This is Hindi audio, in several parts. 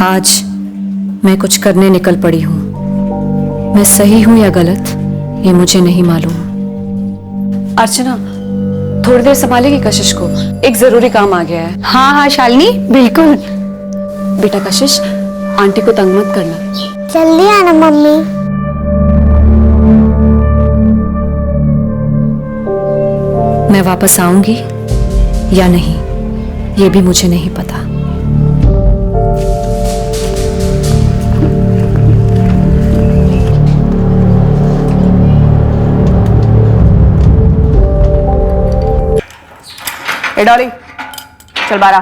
आज मैं कुछ करने निकल पड़ी हूँ। मैं सही हूँ या गलत ये मुझे नहीं मालूम। अर्चना, थोड़ी देर संभालेगी कशिश को, एक जरूरी काम आ गया है। हाँ हाँ शालिनी, बिल्कुल। बेटा कशिश, आंटी को तंग मत करना। जल्दी आना मम्मी। मैं वापस आऊंगी या नहीं ये भी मुझे नहीं पता। ए डॉली, चल बारा।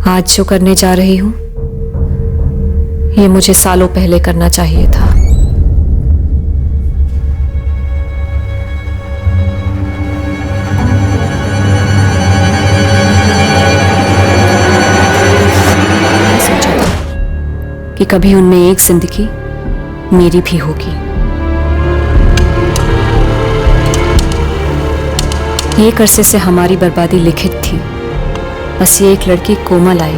आज जो करने जा रही हूं ये मुझे सालों पहले करना चाहिए था। मैं सोचा था कि कभी उनमें एक जिंदगी मेरी भी होगी। एक अरसे से हमारी बर्बादी लिखित थी, बस ये एक लड़की कोमल आई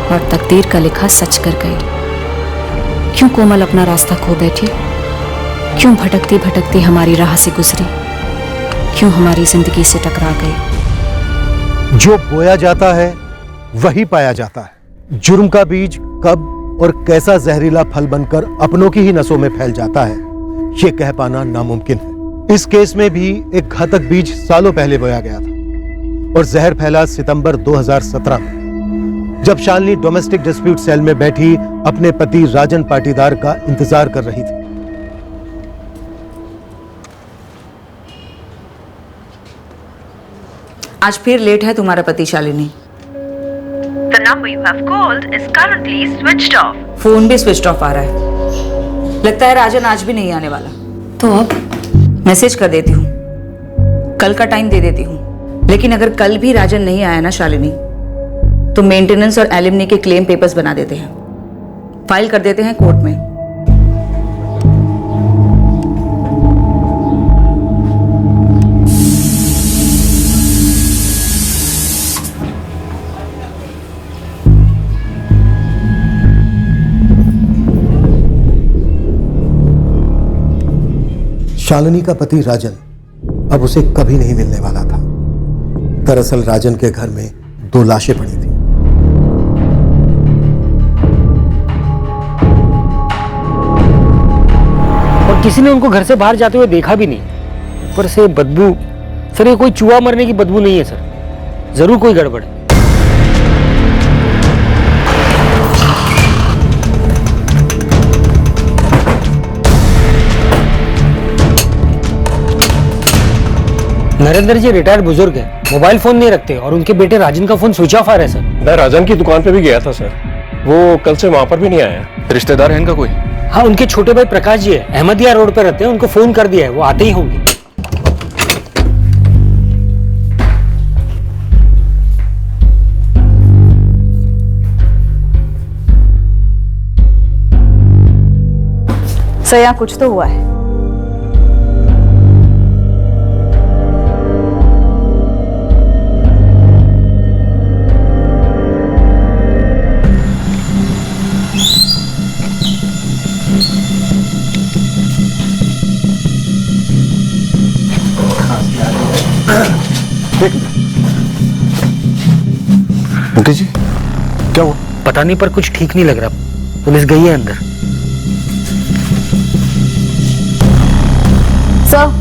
और तकदीर का लिखा सच कर गई। क्यों कोमल अपना रास्ता खो बैठी? क्यों भटकती भटकती हमारी राह से गुजरी? क्यों हमारी जिंदगी से टकरा गई? जो बोया जाता है वही पाया जाता है। जुर्म का बीज कब और कैसा जहरीला फल बनकर अपनों की ही नसों में फैल जाता है, ये कह पाना नामुमकिन है। इस केस में भी एक घातक बीज सालों पहले बोया गया था और जहर फैला सितंबर 2017 में, जब शालिनी डोमेस्टिक डिस्प्यूट सेल में बैठी अपने पति राजन पाटीदार का इंतजार कर रही थी। आज फिर लेट है तुम्हारा पति Shalini. The number you have called is currently switched off. Phone भी स्विच ऑफ आ रहा है। लगता है राजन आज भी नहीं आने वाला। तो अब मैसेज कर देती हूँ, कल का टाइम दे देती हूँ। लेकिन अगर कल भी राजन नहीं आया ना शालिनी, तो मेंटेनेंस और एलिमनी के क्लेम पेपर्स बना देते हैं, फाइल कर देते हैं कोर्ट में। शालिनी का पति राजन अब उसे कभी नहीं मिलने वाला था। दरअसल राजन के घर में 2 लाशें पड़ी थी। और किसी ने उनको घर से बाहर जाते हुए देखा भी नहीं। ऊपर से बदबू, सर ये कोई चूहा मरने की बदबू नहीं है सर, जरूर कोई गड़बड़ है। नरेंद्र जी रिटायर्ड बुजुर्ग है, मोबाइल फोन नहीं रखते और उनके बेटे राजन का फोन स्विच ऑफ आ रहा है सर। मैं राजन की दुकान पे भी गया था सर, वो कल से वहां पर भी नहीं आया। रिश्तेदार है इनका कोई? हाँ, उनके छोटे भाई प्रकाश जी है, अहमदिया रोड पे रहते हैं, उनको फोन कर दिया है, वो आते ही होंगे। सर यहाँ कुछ तो हुआ है। मुकेश जी, क्या हुआ? पता नहीं, पर कुछ ठीक नहीं लग रहा। पुलिस गई है अंदर। सर,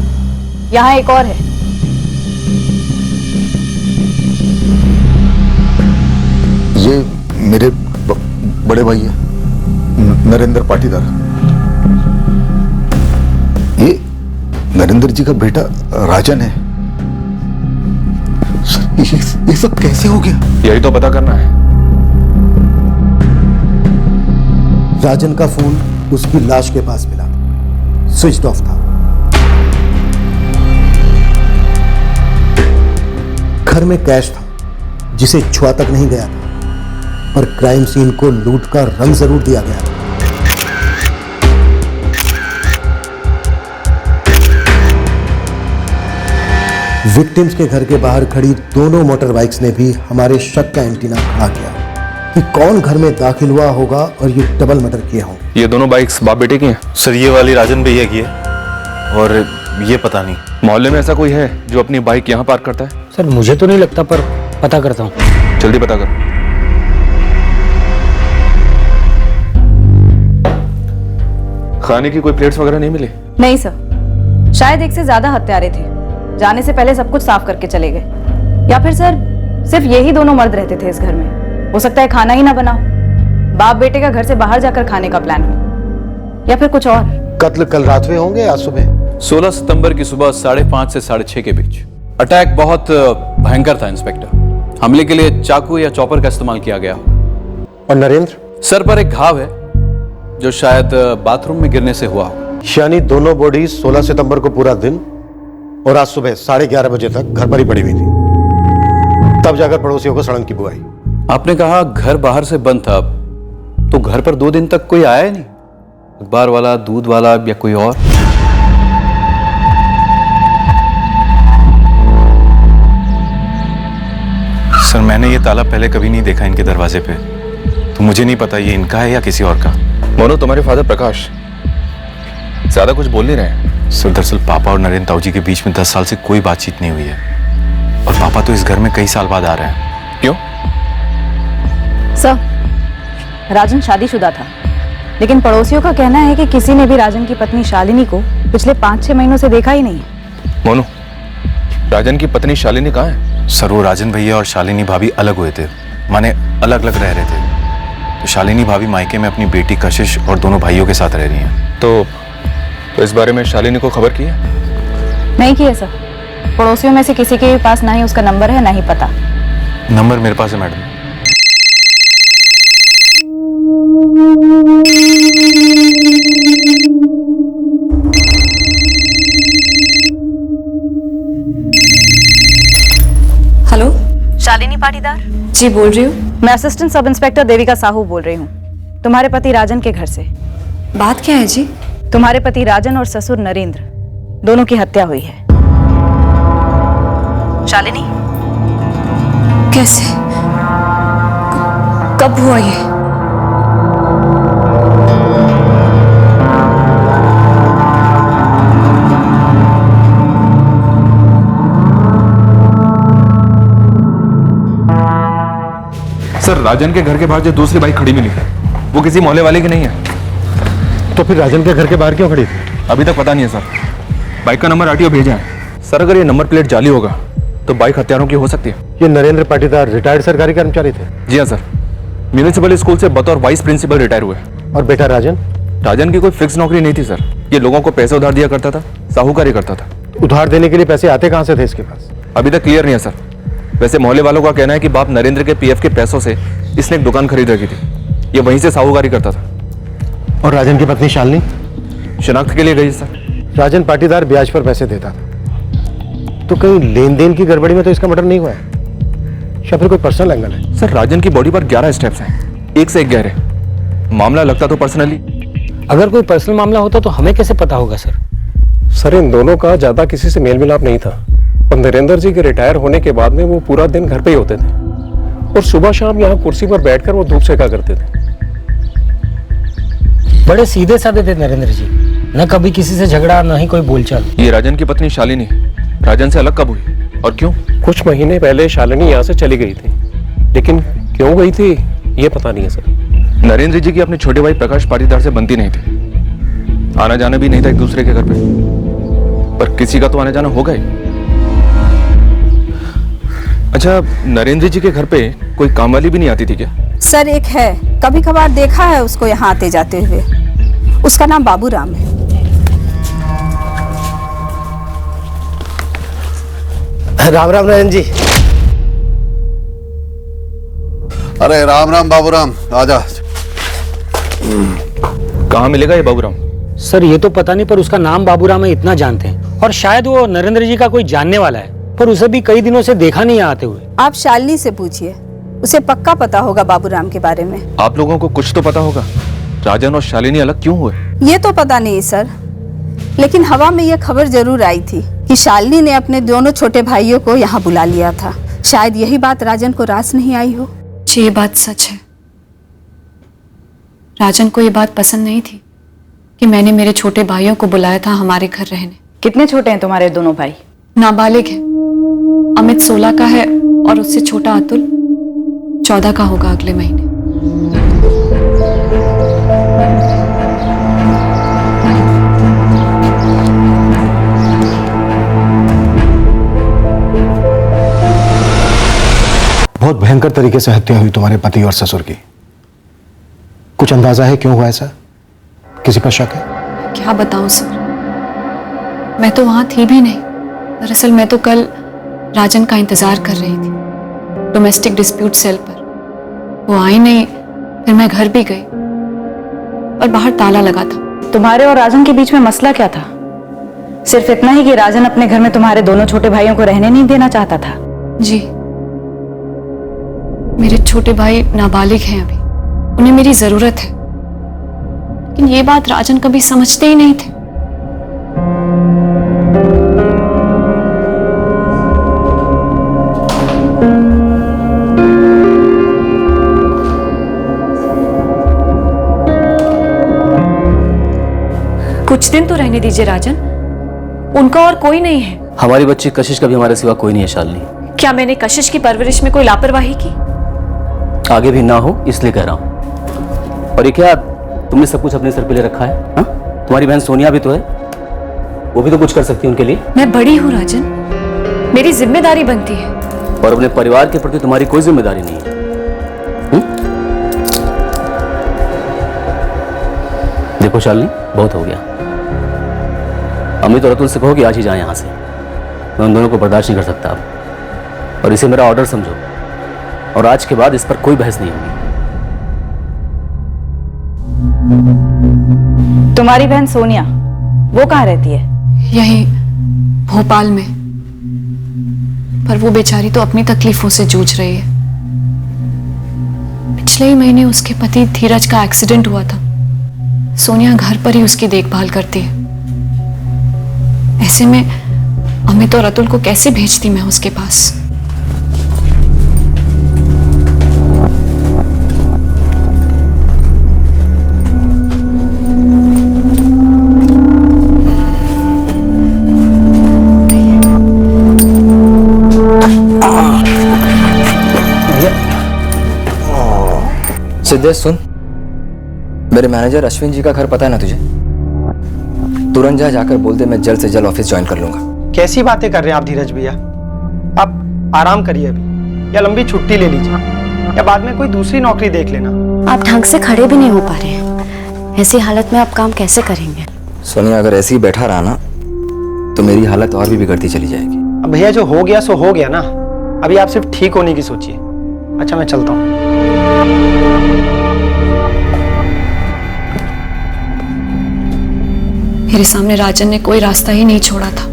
यहाँ एक और है। ये मेरे बड़े भाई है, नरेंद्र पाटीदार। ये नरेंद्र जी का बेटा राजन है। ये सब कैसे हो गया? यही तो पता करना है। राजन का फोन उसकी लाश के पास मिला, स्विच ऑफ था। घर में कैश था जिसे छुआ तक नहीं गया था और क्राइम सीन को लूट का रंग जरूर दिया गया था। विक्टिम्स के घर के बाहर खड़ी दोनों मोटर बाइक्स ने भी हमारे शक का एंटीना खड़ा किया कि कौन घर में दाखिल हुआ होगा और ये डबल मर्डर किया हो। ये दोनों बाइक्स बाप बेटे की हैं? सर ये वाली राजन भैया की है और ये पता नहीं। मोहल्ले में ऐसा कोई है जो अपनी बाइक यहाँ पार्क करता है? सर मुझे तो नहीं लगता, पर पता करता हूँ। जल्दी पता कर। खाने की कोई प्लेट्स वगैरह नहीं मिली? नहीं सर, शायद एक से ज्यादा हत्यारे थे, जाने से पहले सब कुछ साफ करके चले गए। या फिर सर सिर्फ यही दोनों मर्द रहते थे इस घर में, हो सकता है खाना ही ना बना, बाप बेटे का घर से बाहर जाकर खाने का प्लान हो, या फिर कुछ और। कत्ल कल रात में होंगे आज सुबह? 16 सितंबर की सुबह 5:30 से 6:30 के बीच। अटैक बहुत भयंकर था इंस्पेक्टर। हमले के लिए चाकू या चॉपर का इस्तेमाल किया गया। और नरेंद्र? सर पर एक घाव है जो शायद बाथरूम में गिरने से हुआ हो। यानी दोनों बॉडी 16 सितंबर को पूरा दिन और आज सुबह 11:30 बजे तक घर पर ही पड़ी हुई थी, तब जाकर पड़ोसियों को सड़न की बुआई। आपने कहा घर बाहर से बंद था, तो घर पर 2 दिन तक कोई आया ही नहीं? अखबार वाला, दूध वाला या कोई और? सर मैंने ये ताला पहले कभी नहीं देखा इनके दरवाजे पे, तो मुझे नहीं पता ये इनका है या किसी और का। मोनू, तुम्हारे फादर प्रकाश ज्यादा कुछ बोल नहीं रहे? सर दरअसल पापा और नरेंद्र ताऊ जी के बीच में 10 साल से कोई बातचीत नहीं हुई है, और पापा तो इस घर में कई साल बाद आ रहे हैं। क्यों? सर राजन शादीशुदा था, लेकिन पड़ोसियों का कहना है कि किसी ने भी राजन की पत्नी शालिनी को पिछले 5-6 महीनों से देखा ही नहीं है। मोनू, राजन की पत्नी शालिनी कहाँ है? सर वो राजन भैया और शालिनी भाभी अलग हुए थे, माने अलग अलग रह रहे थे। तो शालिनी भाभी मायके में अपनी बेटी कशिश और दोनों भाइयों के साथ रह रही हैं। तो इस बारे में शालिनी को खबर की है? नहीं की है सर, पड़ोसियों में से किसी के पास ना ही उसका नंबर है ना ही पता। नंबर मेरे पास है मैडम। हेलो, शालिनी पाटीदार? जी बोल रही हूँ। मैं assistant sub inspector Devika Sahu बोल रही हूँ, तुम्हारे पति राजन के घर से। बात क्या है जी? तुम्हारे पति राजन और ससुर नरेंद्र दोनों की हत्या हुई है। शालिनी? कैसे? कब हुआ ये? सर राजन के घर के बाहर जो दूसरी बाइक खड़ी मिली है वो किसी मोहल्ले वाले की नहीं है। तो फिर राजन के घर के बाहर क्यों खड़ी थी? अभी तक पता नहीं है सर। बाइक का नंबर आरटीओ भेजा है। सर अगर ये नंबर प्लेट जाली होगा तो बाइक हत्यारों की हो सकती है। ये नरेंद्र पाटीदार रिटायर्ड सरकारी कर्मचारी थे? जी हाँ सर, म्यूनिसिपल स्कूल से बतौर वाइस प्रिंसिपल रिटायर हुए। और बेटा राजन? राजन की कोई फिक्स नौकरी नहीं थी सर, ये लोगों को पैसे उधार दिया करता था, साहूकारी करता था। उधार देने के लिए पैसे आते कहाँ से थे इसके पास? अभी तक क्लियर नहीं है सर। वैसे मोहल्ले वालों का कहना है कि बाप नरेंद्र के पीएफ के पैसों से इसने एक दुकान खरीद रखी थी, ये वहीं से साहूकारी करता था। और राजन की पत्नी शालिनी? शिनाख्त के लिए गई सर। राजन पाटीदार ब्याज पर पैसे देता था, तो कहीं लेन देन की गड़बड़ी में तो इसका मर्डर नहीं हुआ है, या फिर कोई पर्सनल एंगल है? सर राजन की बॉडी पर 11 स्टेप्स हैं, एक से एक गहरे। मामला लगता तो पर्सनली। अगर कोई पर्सनल मामला होता तो हमें कैसे पता होगा सर? सर इन दोनों का ज्यादा किसी से मेल मिलाप नहीं था, और नरेंद्र जी के रिटायर होने के बाद में वो पूरा दिन घर पे ही होते थे, और सुबह शाम यहाँ कुर्सी पर बैठकर वो धूप सेका करते थे। बड़े सीधे साधे थे नरेंद्र जी, न कभी किसी से झगड़ा, न ही कोई बोलचाल। ये राजन की पत्नी शालिनी राजन से अलग कब हुई और क्यों? कुछ महीने पहले शालिनी यहाँ से चली गई थी, लेकिन क्यों गई थी ये पता नहीं है सर। नरेंद्र जी की अपने छोटे भाई प्रकाश पाटीदार से बनती नहीं थी, आना जाना भी नहीं था एक दूसरे के घर पे, पर किसी का तो आना जाना होगा ही। अच्छा, नरेंद्र जी के घर पे कोई काम वाली भी नहीं आती थी क्या? सर एक है, कभी कभार देखा है उसको यहाँ आते जाते हुए, उसका नाम बाबूराम है। राम राम नरेंद्र जी। अरे राम राम बाबूराम, आजा। कहाँ मिलेगा ये बाबूराम? सर ये तो पता नहीं, पर उसका नाम बाबूराम है इतना जानते हैं, और शायद वो नरेंद्र जी का कोई जानने वाला है, पर उसे भी कई दिनों से देखा नहीं आते हुए। आप शालिनी से पूछिए, उसे पक्का पता होगा बाबूराम के बारे में। आप लोगों को कुछ तो पता होगा, राजन और शालिनी अलग क्यों हुए? ये तो पता नहीं सर, लेकिन हवा में यह खबर जरूर आई थी कि शालिनी ने अपने दोनों छोटे भाइयों को यहाँ बुला लिया था। शायद यही बात राजन को रास नहीं आई हो। जी, ये बात सच है। राजन को ये बात पसंद नहीं थी कि मैंने मेरे छोटे भाइयों को बुलाया था हमारे घर रहने। कितने छोटे हैं तुम्हारे दोनों भाई? नाबालिग है। अमित 16 का है और उससे छोटा अतुल 14 का होगा अगले महीने। बहुत भयंकर तरीके से हत्या हुई तुम्हारे पति और ससुर की। कुछ अंदाजा है क्यों हुआ ऐसा? किसी पर शक है? क्या बताऊं सर, मैं तो वहां थी भी नहीं। दरअसल मैं तो कल राजन का इंतजार कर रही थी डोमेस्टिक डिस्प्यूट सेल पर। वो आई नहीं, फिर मैं घर भी गई और बाहर ताला लगा था। तुम्हारे और राजन के बीच में मसला क्या था? सिर्फ इतना ही कि राजन अपने घर में तुम्हारे दोनों छोटे भाइयों को रहने नहीं देना चाहता था? जी, मेरे छोटे भाई नाबालिग हैं अभी, उन्हें मेरी जरूरत है। लेकिन ये बात राजन कभी समझते ही नहीं थे। कुछ दिन तो रहने दीजिए राजन, उनका और कोई नहीं है। हमारी बच्ची कशिश का भी हमारे सिवा कोई नहीं है शालिनी। क्या मैंने कशिश की परवरिश में कोई लापरवाही की? आगे भी ना हो इसलिए कह रहा हूं। और ये क्या तुमने सब कुछ अपने सर पे ले रखा है? हा? तुम्हारी बहन सोनिया भी तो है, वो भी तो कुछ कर सकती है उनके लिए। मैं बड़ी हूं राजन, मेरी जिम्मेदारी बनती है। और अपने परिवार के प्रति तुम्हारी कोई जिम्मेदारी नहीं है। देखो शालिनी, बहुत हो गया। अमित और अतुल से कहो कि आज ही जाए यहां से। मैं उन दोनों को बर्दाश्त नहीं कर सकता अब, और इसे मेरा ऑर्डर समझो। और आज के बाद इस पर कोई बहस नहीं होगी। तुम्हारी बहन सोनिया, वो कहाँ रहती है? यही भोपाल में, पर वो बेचारी तो अपनी तकलीफों से जूझ रही है। पिछले ही महीने उसके पति धीरज का एक्सीडेंट हुआ था। सोनिया घर पर ही उसकी देखभाल करती है। ऐसे में अमित और अतुल को कैसे भेजती मैं उसके पास? सिद्धेश सुन, मेरे मैनेजर अश्विन जी का घर पता है ना तुझे? तुरंत जाकर बोल दे मैं जल्द से जल्द ऑफिस ज्वाइन कर लूंगा। कैसी बातें कर रहे हैं आप धीरज भैया? आप आराम करिए अभी, या लंबी छुट्टी ले लीजिए, या बाद में कोई दूसरी नौकरी देख लेना। आप ढंग से खड़े भी नहीं हो पा रहे हैं। ऐसी हालत में आप काम कैसे करेंगे? सोनिया, अगर ऐसे ही बैठा रहा ना तो मेरी हालत और भी बिगड़ती चली जाएगी। अब भैया जो हो गया सो हो गया ना, अभी आप सिर्फ ठीक होने की सोचिए। अच्छा, मैं चलता हूँ। मेरे सामने राजन ने कोई रास्ता ही नहीं छोड़ा था,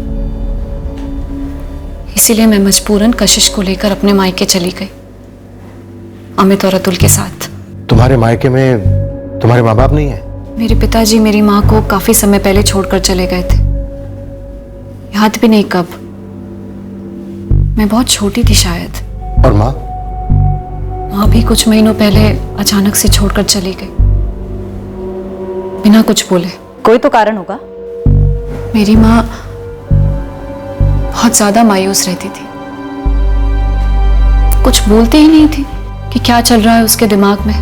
इसीलिए मैं मजबूरन कशिश को लेकर अपने मायके चली गई, अमित और अतुल के साथ। तुम्हारे मायके में तुम्हारे माँ बाप नहीं है? मेरे पिताजी मेरी माँ को काफी समय पहले छोड़कर चले गए थे, याद भी नहीं कब। मैं बहुत छोटी थी शायद। और माँ? माँ भी कुछ महीनों पहले अचानक से छोड़कर चली गई, बिना कुछ बोले। कोई तो कारण होगा। मेरी माँ बहुत ज्यादा मायूस रहती थी, कुछ बोलती ही नहीं थी कि क्या चल रहा है उसके दिमाग में।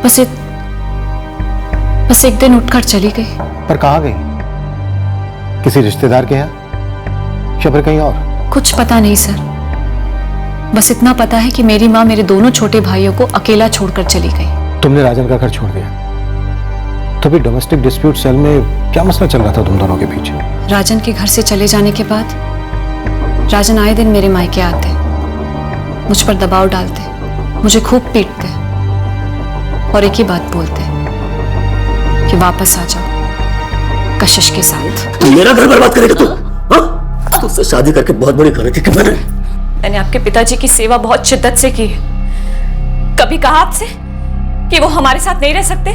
बस एक दिन उठकर चली गई। पर कहाँ गई? किसी रिश्तेदार के यहाँ या फिर कहीं और? कुछ पता नहीं सर, बस इतना पता है कि मेरी माँ मेरे दोनों छोटे भाइयों को अकेला छोड़कर चली गई। तुमने राजन का घर छोड़ दिया तो भी डोमेस्टिक डिस्प्यूट सेल में क्या मसला चल रहा था तुम दोनों के बीच? राजन के घर से चले जाने के बाद राजन आए दिन मेरे मायके आते, मुझ पर दबाव डालते, मुझे खूब पीटते और एक ही बात बोलते कि वापस आ जाओ कशिश के साथ। मेरा घर बर्बाद करेगा तू? हाँ? तुझसे शादी करके बहुत बड़ी गलती की मैंने आपके पिताजी की सेवा बहुत शिद्दत से की है। कभी कहा आपसे कि वो हमारे साथ नहीं रह सकते?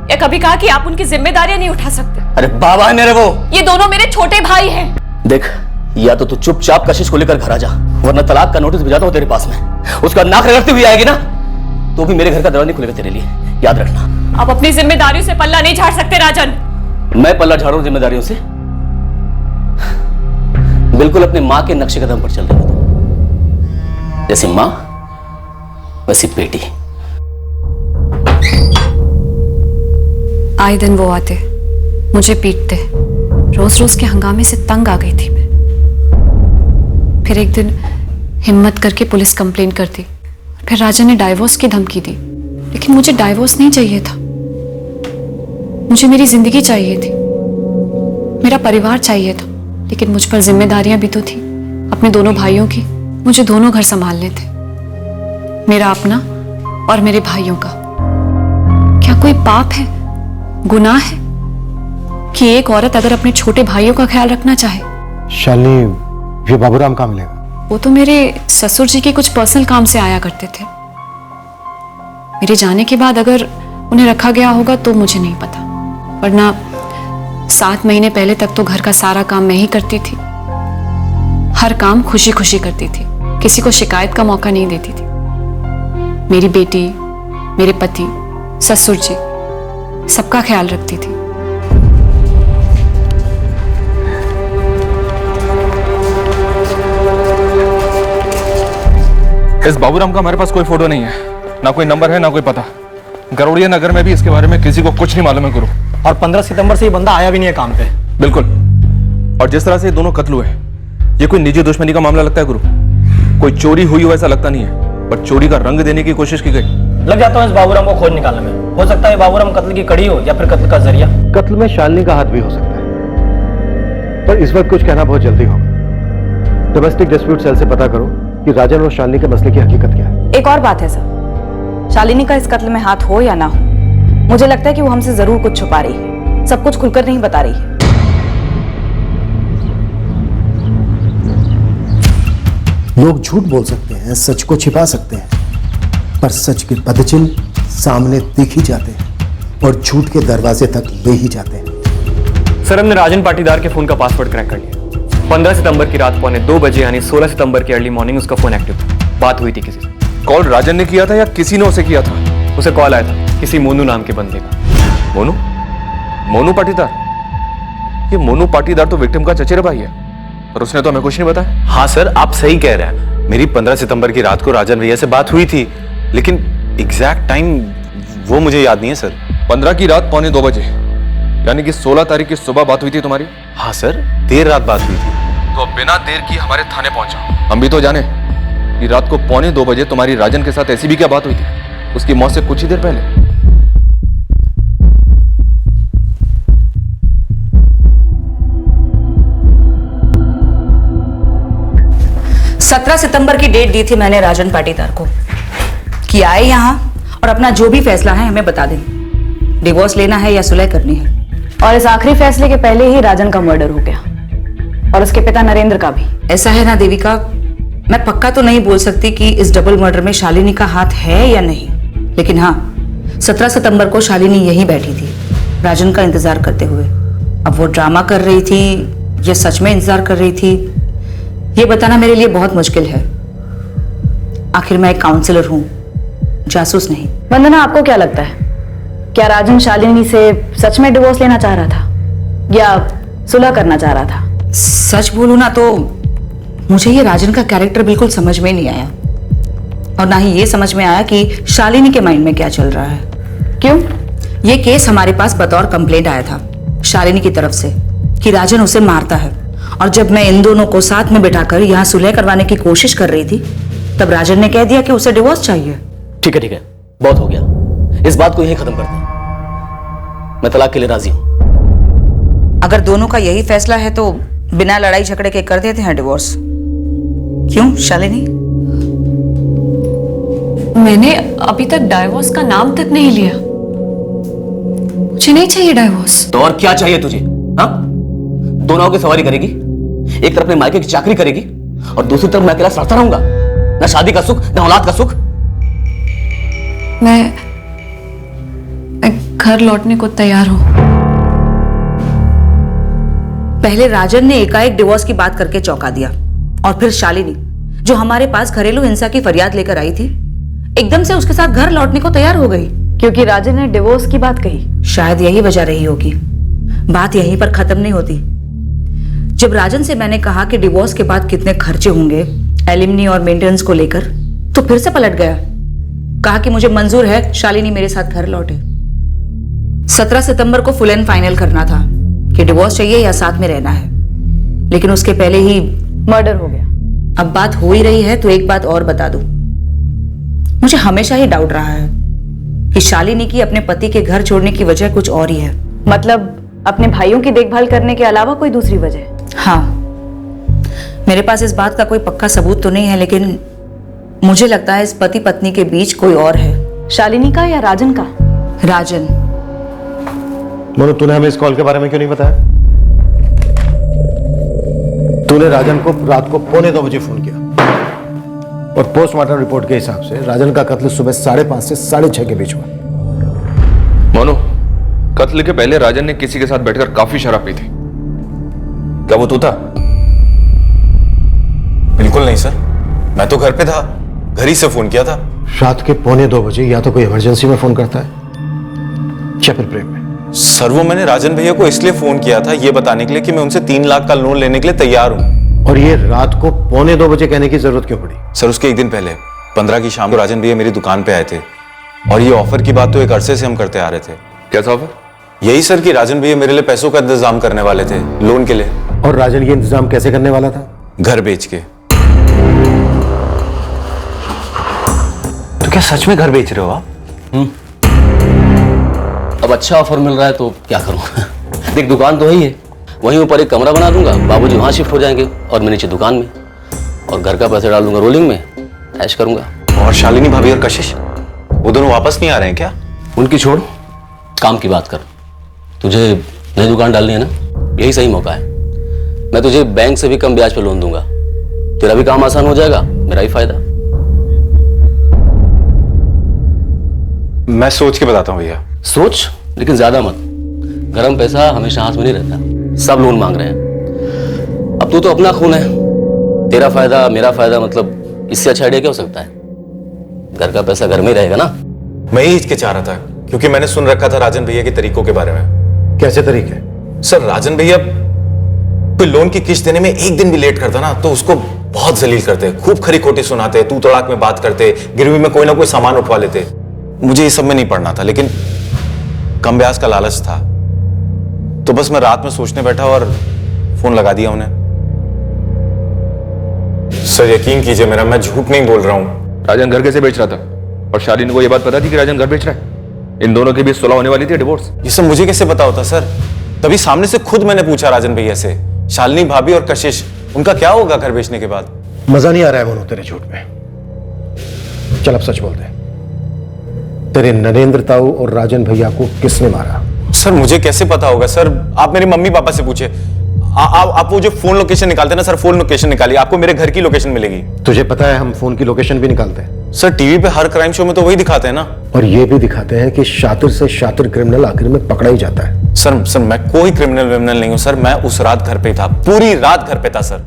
या कभी कहा कि आप उनकी जिम्मेदारियां नहीं उठा सकते? अरे बाबा है मेरे वो। ये दोनों मेरे छोटे भाई हैं। देख, या तो तू चुपचाप कशिश को लेकर घर आ जा, वरना तलाक का नोटिस भेजा हूं तेरे पास में। उसका नाक रगड़ती हुई आएगी ना, तो भी मेरे घर का दरवाजा नहीं खुलेगा तेरे लिए, याद रखना। आप अपनी जिम्मेदारियों से पल्ला नहीं झाड़ सकते राजन। मैं पल्ला झाड़ू जिम्मेदारियों से? बिल्कुल अपनी मां के नक्शे कदम पर चल रही हो। जैसी मां वैसी बेटी। आए दिन वो आते, मुझे पीटते, रोज रोज के हंगामे से तंग आ गई थी मैं। फिर एक दिन हिम्मत करके पुलिस कंप्लेन कर दी। फिर राजा ने डाइवोर्स की धमकी दी, लेकिन मुझे डाइवोर्स नहीं चाहिए था। मुझे मेरी जिंदगी चाहिए थी, मेरा परिवार चाहिए था, लेकिन मुझ पर जिम्मेदारियां भी तो थी, अपने दोनों भाइयों की। मुझे दोनों घर संभालने थे, मेरा अपना और मेरे भाइयों का। क्या कोई पाप है, गुनाह है कि एक औरत अगर अपने छोटे भाइयों का ख्याल रखना चाहे? शालिनी, ये बाबूराम कहाँ मिलेगा? वो तो मेरे ससुर जी के कुछ पर्सनल काम से आया करते थे। मेरे जाने के बाद अगर उन्हें रखा गया होगा तो मुझे नहीं पता, वरना 7 महीने पहले तक तो घर का सारा काम मैं ही करती थी। हर काम खुशी खुशी करती थी, किसी को शिकायत का मौका नहीं देती थी। मेरी बेटी, मेरे पति, ससुर जी, सबका ख्याल रखती थी। इस बाबूराम का हमारे पास कोई फोटो नहीं है, ना कोई नंबर है, ना कोई पता। गरुड़िया नगर में भी इसके बारे में किसी को कुछ नहीं मालूम है गुरु। और 15 सितंबर से ये बंदा आया भी नहीं है काम पे। बिल्कुल। और जिस तरह से ये दोनों कत्ल हुए, ये कोई निजी दुश्मनी का मामला लगता है गुरु। कोई चोरी हुई हो ऐसा लगता नहीं है, पर चोरी का रंग देने की कोशिश की गई। लग जाता हूँ इस बाबूराम को खोज निकालने में। हो सकता है बाबूराम कत्ल की कड़ी हो या फिर कत्ल का जरिया। कत्ल में शालिनी का हाथ भी हो सकता है, पर इस वक्त कुछ कहना बहुत जल्दी होगा। डोमेस्टिक डिस्प्यूट सेल से पता करो कि राजन और शालिनी के मसले की हकीकत क्या है। एक और बात है सर, शालिनी का इस कत्ल में हाथ हो या ना हो, मुझे लगता है कि वो हमसे जरूर कुछ छुपा रही है, सब कुछ खुलकर नहीं बता रही है। लोग झूठ बोल सकते हैं, सच को छिपा सकते हैं, पर सच के पदचिन्ह सामने दिख ही जाते हैं और झूठ के दरवाजे तक ले ही जाते हैं। सर, हमने राजन पाटीदार के फोन का पासवर्ड क्रैक कर लिया। 15 सितंबर की रात 2:15 बजे यानी 16 सितंबर की अर्ली मॉर्निंग उसका फोन एक्टिव था। बात हुई थी किसी से। कॉल राजन ने किया था या किसी ने उसे किया था? उसे कॉल आया था किसी मोनू नाम के बंदे का। मोनू? मोनू पाटीदार? ये मोनू पाटीदार तो विक्टिम का चचेरा भाई है, पर उसने तो हमें कुछ नहीं बताया। हाँ सर, आप सही कह रहे हैं। मेरी 15 सितंबर की रात को राजन भैया से बात हुई थी, लेकिन एग्जैक्ट टाइम वो मुझे याद नहीं है सर। 15 की रात 2:15 बजे, यानी कि 16 तारीख की सुबह बात हुई थी तुम्हारी? हाँ सर, देर रात बात हुई थी। तो बिना देर की हमारे थाने पहुंचा। हम भी तो जाने कि रात को 2:15 बजे तुम्हारी राजन के साथ ऐसी भी क्या बात हुई थी, उसकी मौत से कुछ ही देर पहले। 17 सितंबर की डेट दी थी मैंने राजन पाटीदार को कि आए यहाँ और अपना जो भी फैसला है हमें बता दें, डिवोर्स लेना है या सुलह करनी है। और इस आखिरी फैसले के पहले ही राजन का मर्डर हो गया और उसके पिता नरेंद्र का भी। ऐसा है ना देविका, मैं पक्का तो नहीं बोल सकती कि इस डबल मर्डर में शालिनी का हाथ है या नहीं, लेकिन हाँ 17 सितंबर को शालिनी यहीं बैठी थी राजन का इंतजार करते हुए। अब वो ड्रामा कर रही थी या सच में इंतजार कर रही थी, ये बताना मेरे लिए बहुत मुश्किल है। आखिर मैं एक काउंसलर हूं, जासूस नहीं। वंदना, आपको क्या लगता है, क्या राजन शालिनी से सच में डिवोर्स लेना चाह रहा था या सुलह करना चाह रहा था? सच बोलूं ना तो मुझे ये राजन का कैरेक्टर बिल्कुल समझ में नहीं आया, और ना ही ये समझ में आया कि शालिनी के माइंड में क्या चल रहा है। क्यों? ये केस हमारे पास बतौर कंप्लेंट आया था शालिनी की तरफ से कि राजन उसे मारता है, और जब मैं इन दोनों को साथ में बिठाकर यहाँ सुलह करवाने की कोशिश कर रही थी तब राजन ने कह दिया कि उसे डिवोर्स चाहिए। ठीक है, बहुत हो गया, इस बात को यही खत्म करते हैं। मैं तलाक के लिए राजी हूं। अगर दोनों का यही फैसला है तो बिना लड़ाई झगड़े के कर देते हैं डिवोर्स। क्यों शालिनी? मैंने अभी तक डाइवोर्स का नाम तक नहीं लिया, मुझे नहीं चाहिए डाइवोर्स। तो और क्या चाहिए तुझे? हाँ, दोनों की सवारी करेगी, एक तरफ अपने मायके की चाकरी करेगी और दूसरी तरफ मैं अकेला सड़ता रहूंगा, ना शादी का सुख ना औलाद का सुख। मैं घर लौटने को तैयार हूं। पहले राजन ने एकाएक डिवोर्स की बात करके चौंका दिया, और फिर शालिनी जो हमारे पास घरेलू हिंसा की फरियाद लेकर आई थी, एकदम से उसके साथ घर लौटने को तैयार हो गई क्योंकि राजन ने डिवोर्स की बात कही। शायद यही वजह रही होगी। बात यहीं पर खत्म नहीं होती। जब राजन से मैंने कहा कि डिवोर्स के बाद कितने खर्चे होंगे एलिमनी और मेंटेनेंस को लेकर, तो फिर से पलट गया। कहा कि मुझे मंजूर है शालिनी मेरे साथ घर लौटे। 17 सितंबर को फुल एंड फाइनल करना था कि डिवोर्स चाहिए या साथ में रहना है, लेकिन उसके पहले ही मर्डर हो गया। अब बात हो ही रही है तो एक बात और बता दूं, मुझे हमेशा ही डाउट रहा है कि शालिनी की अपने पति के घर छोड़ने की वजह कुछ और ही है। मतलब अपने भाइयों की देखभाल करने के अलावा कोई दूसरी वजह? हाँ, मेरे पास इस बात का कोई पक्का सबूत तो नहीं है, लेकिन मुझे लगता है इस पति पत्नी के बीच कोई और है। शालिनी का या राजन का? राजन। मोनू, तूने हमें इस कॉल के बारे में क्यों नहीं बताया? तूने राजन को रात को 2:45 बजे फोन किया और पोस्टमार्टम रिपोर्ट के हिसाब से राजन का कत्ल सुबह 5:30 से 6:30 के बीच हुआ। मोनू, कत्ल के पहले राजन ने किसी के साथ बैठकर काफी शराब पी थी। क्या वो तू था? बिल्कुल नहीं सर, मैं तो घर पे था, घर ही से फोन किया था। रात के 2:45 बजे या तो कोई इमरजेंसी में फोन करता है या फिर प्रेम में। सर वो मैंने राजन भैया को इसलिए फोन किया था ये बताने के लिए कि मैं उनसे 3 लाख का लोन लेने के लिए तैयार हूँ। और ये रात को 2:45 बजे कहने की जरूरत क्यों पड़ी? सर उसके एक दिन पहले 15 की शाम को राजन भैया मेरी दुकान पे आए थे और ये ऑफर की बात तो एक अरसे से हम करते आ रहे थे। कैसा ऑफर? यही सर कि राजन भैया मेरे लिए पैसों का इंतजाम करने वाले थे लोन के लिए। और राजन ये इंतजाम कैसे करने वाला था? घर बेच के। तो क्या सच में घर बेच रहे हो आप? अब अच्छा ऑफर मिल रहा है तो क्या करूं? देख, दुकान तो ही है, वहीं ऊपर एक कमरा बना दूंगा, बाबूजी वहां शिफ्ट हो जाएंगे और मैं नीचे दुकान में, और घर का पैसा डाल दूंगा रोलिंग में, ऐश करूंगा। और शालिनी भाभी और कशिश वो दोनों वापस नहीं आ रहे हैं क्या? उनकी छोड़, काम की बात कर। तुझे नई दुकान डालनी है ना, यही सही मौका है। मैं तुझे बैंक से भी कम ब्याज पे लोन दूंगा, तेरा भी काम आसान हो जाएगा, मेरा ही फायदा। मैं सोच के बताता हूँ भैया। सोच, लेकिन ज्यादा मत। गरम पैसा हमेशा हाथ में नहीं रहता, सब लोन मांग रहे हैं। अब तू तो अपना खून है, तेरा फायदा मेरा फायदा, मतलब इससे अच्छा आइडिया क्या हो सकता है? घर का पैसा घर में ही रहेगा ना। मैं ही हिचकिचा रहा था क्योंकि मैंने सुन रखा था राजन भैया के तरीकों के बारे में। कैसे तरीके? सर राजन भैया कोई लोन की किस्त देने में एक दिन भी लेट करता ना तो उसको बहुत जलील करते, खूब खरी खोटी सुनाते, तू तड़ाक में बात करते, गिरवी में कोई ना कोई सामान उठवा लेते। मुझे ये सब में नहीं पड़ना था, लेकिन कम ब्याज का लालच था तो बस मैं रात में सोचने बैठा और फोन लगा दिया उन्हें। सर यकीन कीजिए मेरा, मैं झूठ नहीं बोल रहा हूं। राजन घर कैसे बेच रहा था? और शालिनी को यह बात पता थी कि राजन घर बेच रहा है? इन दोनों के बीच सुलह होने वाली थी, डिवोर्स। ये सब मुझे कैसे पता होता सर? तभी सामने से खुद मैंने पूछा राजन भैया से, शालिनी भाभी और कशिश उनका क्या होगा घर बेचने के बाद? मजा नहीं आ रहा है मोनू तेरे झूठ में। चल अब सच बोल दे, तेरे नरेंद्र ताऊ और राजन भैया को किसने मारा? सर मुझे कैसे पता होगा सर? आप मेरे मम्मी पापा से पूछे। आप वो जो फोन लोकेशन निकालते हैं ना सर, फोन लोकेशन निकालिए, आपको मेरे घर की लोकेशन मिलेगी। तुझे पता है हम फोन की लोकेशन भी निकालते हैं। सर टीवी पे हर क्राइम शो में तो वही दिखाते हैं ना। और ये भी दिखाते हैं कि शातिर से शातिर क्रिमिनल आखिर में पकड़ा ही जाता है। सर मैं कोई क्रिमिनल विमिनल नहीं हूं सर, मैं उस रात घर पे था, पूरी रात घर पे था सर।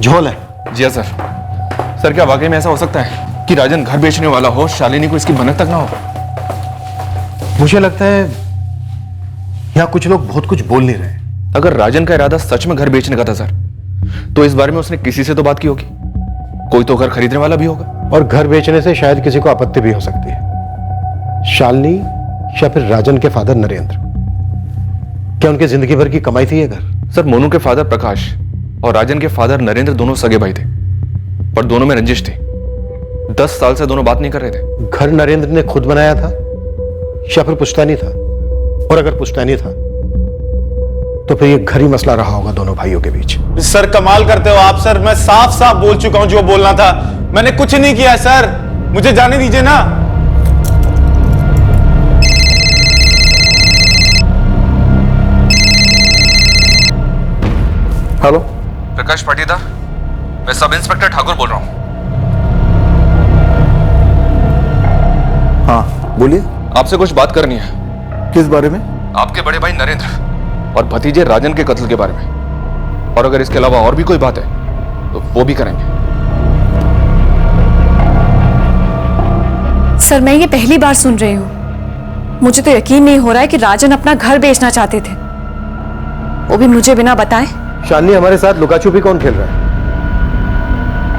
झोल है। जी हाँ सर। सर क्या वाकई में ऐसा हो सकता है कि राजन घर बेचने वाला हो, शालिनी को इसकी भनक तक ना हो? मुझे लगता है यहां कुछ लोग बहुत कुछ बोल नहीं रहे। अगर राजन का इरादा सच में घर बेचने का था सर, तो इस बारे में उसने किसी से तो बात की होगी, कोई तो घर खरीदने वाला भी होगा। और घर बेचने से शायद किसी को आपत्ति भी हो सकती है, शालिनी या फिर राजन के फादर नरेंद्र। क्या उनके जिंदगी भर की कमाई थी ये घर? सर मोनू के फादर प्रकाश और राजन के फादर नरेंद्र दोनों सगे भाई थे, पर दोनों में रंजिश थी। 10 साल से दोनों बात नहीं कर रहे थे। घर नरेंद्र ने खुद बनाया था या फिर पुश्तैनी था? और अगर पुश्तैनी था तो फिर ये घर ही मसला रहा होगा दोनों भाइयों के बीच। सर कमाल करते हो आप सर, मैं साफ साफ बोल चुका हूं जो बोलना था। मैंने कुछ नहीं किया सर, मुझे जाने दीजिए ना। हेलो, प्रकाश पाटीदार, मैं सब इंस्पेक्टर ठाकुर बोल रहा हूं। हाँ बोलिए। आपसे कुछ बात करनी है। किस बारे में? आपके बड़े भाई नरेंद्र और भतीजे राजन के कत्ल के बारे में। और अगर इसके अलावा और भी कोई बात है तो वो भी करेंगे। सर मैं ये पहली बार सुन रही हूँ। मुझे तो यकीन नहीं हो रहा है कि राजन अपना घर बेचना चाहते थे, वो भी मुझे बिना बताए। शालिनी, हमारे साथ लुका छुपी कौन खेल रहा है,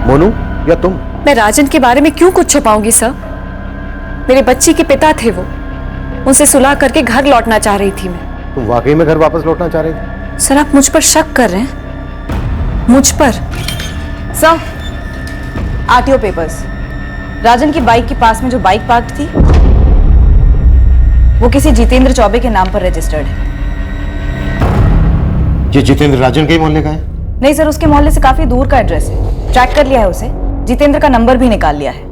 मोनू या तुम? मैं राजन के बारे में क्यों कुछ छुपाऊंगी सर? मेरे बच्ची के पिता थे वो, उनसे सुलह करके घर लौटना चाह रही थी मैं। तुम वाकई में घर वापस लौटना चाह रही थी? सर आप मुझ पर शक कर रहे हैं? मुझ पर? Sir, RTO papers. राजन की बाइक के पास में जो बाइक पार्क थी वो किसी जितेंद्र चौबे के नाम पर रजिस्टर्ड है। ये जितेंद्र राजन के ही मोहल्ले का है? नहीं सर, उसके मोहल्ले से काफी दूर का एड्रेस है। ट्रैक कर लिया है उसे, जितेंद्र का नंबर भी निकाल लिया है।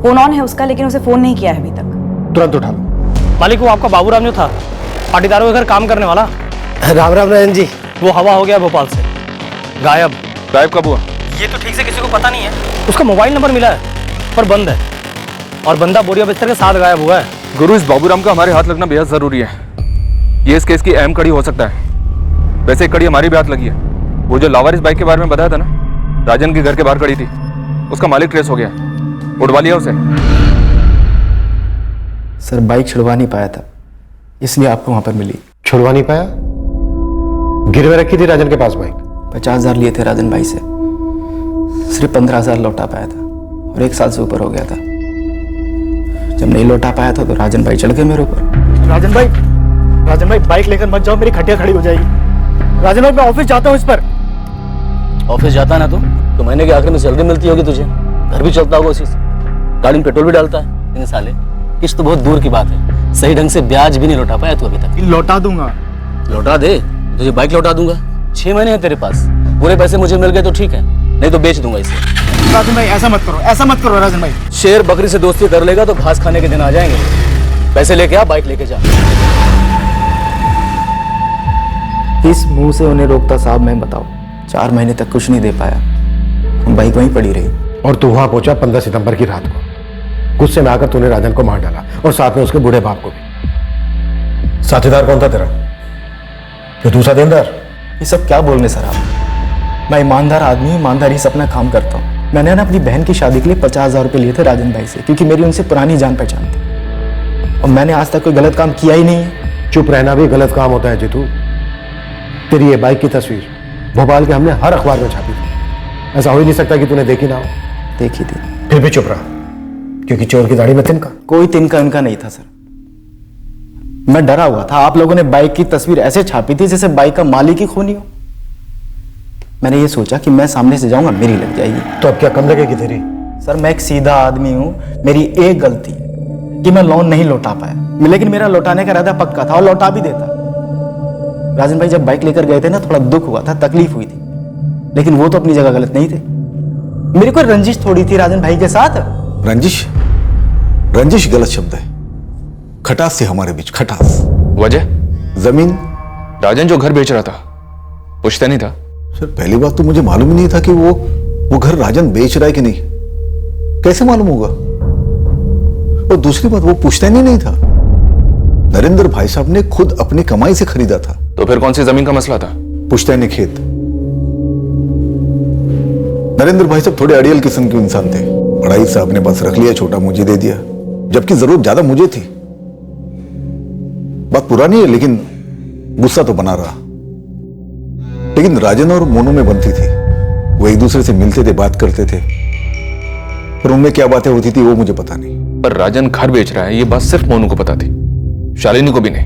फोन ऑन है उसका, लेकिन उसे फोन नहीं किया है अभी तक। तुरंत उठा लो। मालिक वो आपका बाबूराम जो था, पाटीदारों के घर काम करने वाला। राम राम राजन जी। वो हवा हो गया भोपाल से, गायब। गायब कब हुआ? ये तो ठीक से किसी को पता नहीं है। उसका मोबाइल नंबर मिला है पर बंद है, और बंदा बोरिया बिस्तर के साथ गायब हुआ है। गुरु, इस बाबूराम का हमारे हाथ लगना बेहद जरूरी है। ये इस केस की अहम कड़ी हो सकता है। वैसे एक कड़ी हमारी भी हाथ लगी है। वो जो लावारिस बाइक के बारे में बताया था ना, राजन के घर के बाहर खड़ी थी, उसका मालिक ट्रेस हो गया, उड़वा लिया उसे। सर बाइक छुड़वा नहीं पाया था, इसलिए आपको वहां पर मिली। छुड़वा नहीं पाया? गिरवे रखी थी राजन के पास बाइक? 50,000 लिए थे राजन भाई से, सिर्फ 15,000 लौटा पाया था, और 1 साल से ऊपर हो गया था। जब नहीं लौटा पाया था तो राजन भाई चढ़ गए मेरे ऊपर। राजन भाई बाइक लेकर मत जाओ, मेरी खटिया खड़ी हो जाएगी। राजन भाई मैं ऑफिस जाता हूँ इस पर। ऑफिस जाता ना तो महीने के आखिर में सैलरी मिलती होगी तुझे, घर भी चलता होगा उसी से, गाड़ी में पेट्रोल भी डालता है। इतने साले किस्त तो बहुत दूर की बात है, सही ढंग से ब्याज भी नहीं लौटा पाया तू अभी तक। लौटा दूंगा। लौटा दे, तुझे बाइक लौटा दूंगा। 6 महीने हैं तेरे पास, पूरे पैसे मुझे मिल गए तो ठीक है, नहीं तो बेच दूंगा इसे। राजन भाई ऐसा मत करो राजन भाई। शेर बकरी से दोस्ती कर लेगा तो घास खाने के दिन आ जाएंगे। पैसे लेके आ, बाइक लेके जा। किस मुंह से उन्हें रोकता साहब, मैं बताओ। 4 महीने तक कुछ नहीं दे पाया, बाइक वहीं पड़ी रही। और तू वहां पहुंचा 15 सितंबर की रात को। गुस्से में आकर तूने राजन को मार डाला, और साथ में उसके बूढ़े बाप को भी। साथीदार कौन था तेरा? जो दूसरा देनदार? ये सब क्या बोल रहे सर आप? मैं ईमानदार आदमी हूँ, ईमानदारी से अपना काम करता हूँ। मैंने ना अपनी बहन की शादी के लिए 50,000 रुपये लिए थे राजन भाई से, क्योंकि मेरी उनसे पुरानी जान पहचान थी, और मैंने आज तक कोई गलत काम किया ही नहीं है। चुप रहना भी गलत काम होता है जीतू। तेरी ये बाइक की तस्वीर भोपाल के हमने हर अखबार में छापी थी। ऐसा हो ही नहीं सकता कि तूने देखी ना हो। देखी थी। फिर भी चुप रहा, क्योंकि चोर की दाढ़ी में तिनका? कोई तिनका इनका नहीं था सर, मैं डरा हुआ था। आप लोगों ने बाइक की तस्वीर ऐसे छापी थी जैसे बाइक का मालिक ही खूनी हो। मैंने ये सोचा कि मैं सामने से जाऊंगा, मेरी लग जाएगी। तो अब क्या कम लगेगी तेरी? सर मैं एक सीधा आदमी हूं, मेरी एक गलती कि मैं लोन नहीं लौटा पाया, लेकिन मेरा लौटाने का इरादा पक्का था और लौटा भी देता। राजन भाई जब बाइक लेकर गए थे ना, थोड़ा दुख हुआ था, तकलीफ हुई थी, लेकिन वो तो अपनी जगह गलत नहीं थे। मेरी कोई रंजिश थोड़ी थी राजन भाई के साथ। रंजिश गलत शब्द है। खटास थी हमारे बीच, खटास। वजह? जमीन। राजन जो घर बेच रहा था, पूछता नहीं था? सर पहली बात तो मुझे मालूम ही नहीं था कि वो घर राजन बेच रहा है कि नहीं। कैसे मालूम होगा? और दूसरी बात, वो पुश्तैनी नहीं था। नरेंद्र भाई साहब ने खुद अपनी कमाई से खरीदा था। तो फिर कौन सी जमीन का मसला था? पुश्तैनी खेत। नरेंद्र भाई साहब थोड़े अड़ियल किस्म के इंसान थे। पढ़ाई से अपने पास रख लिया, छोटा मुझे दे दिया, जबकि जरूरत ज्यादा मुझे थी। बात पुरानी है, लेकिन गुस्सा तो बना रहा। लेकिन राजन और मोनू में बनती थी। वो एक दूसरे से मिलते थे, बात करते थे, पर उनमें क्या बातें होती थी वो मुझे पता नहीं। पर राजन घर बेच रहा है ये बात सिर्फ मोनू को पता थी, शालिनी को भी नहीं।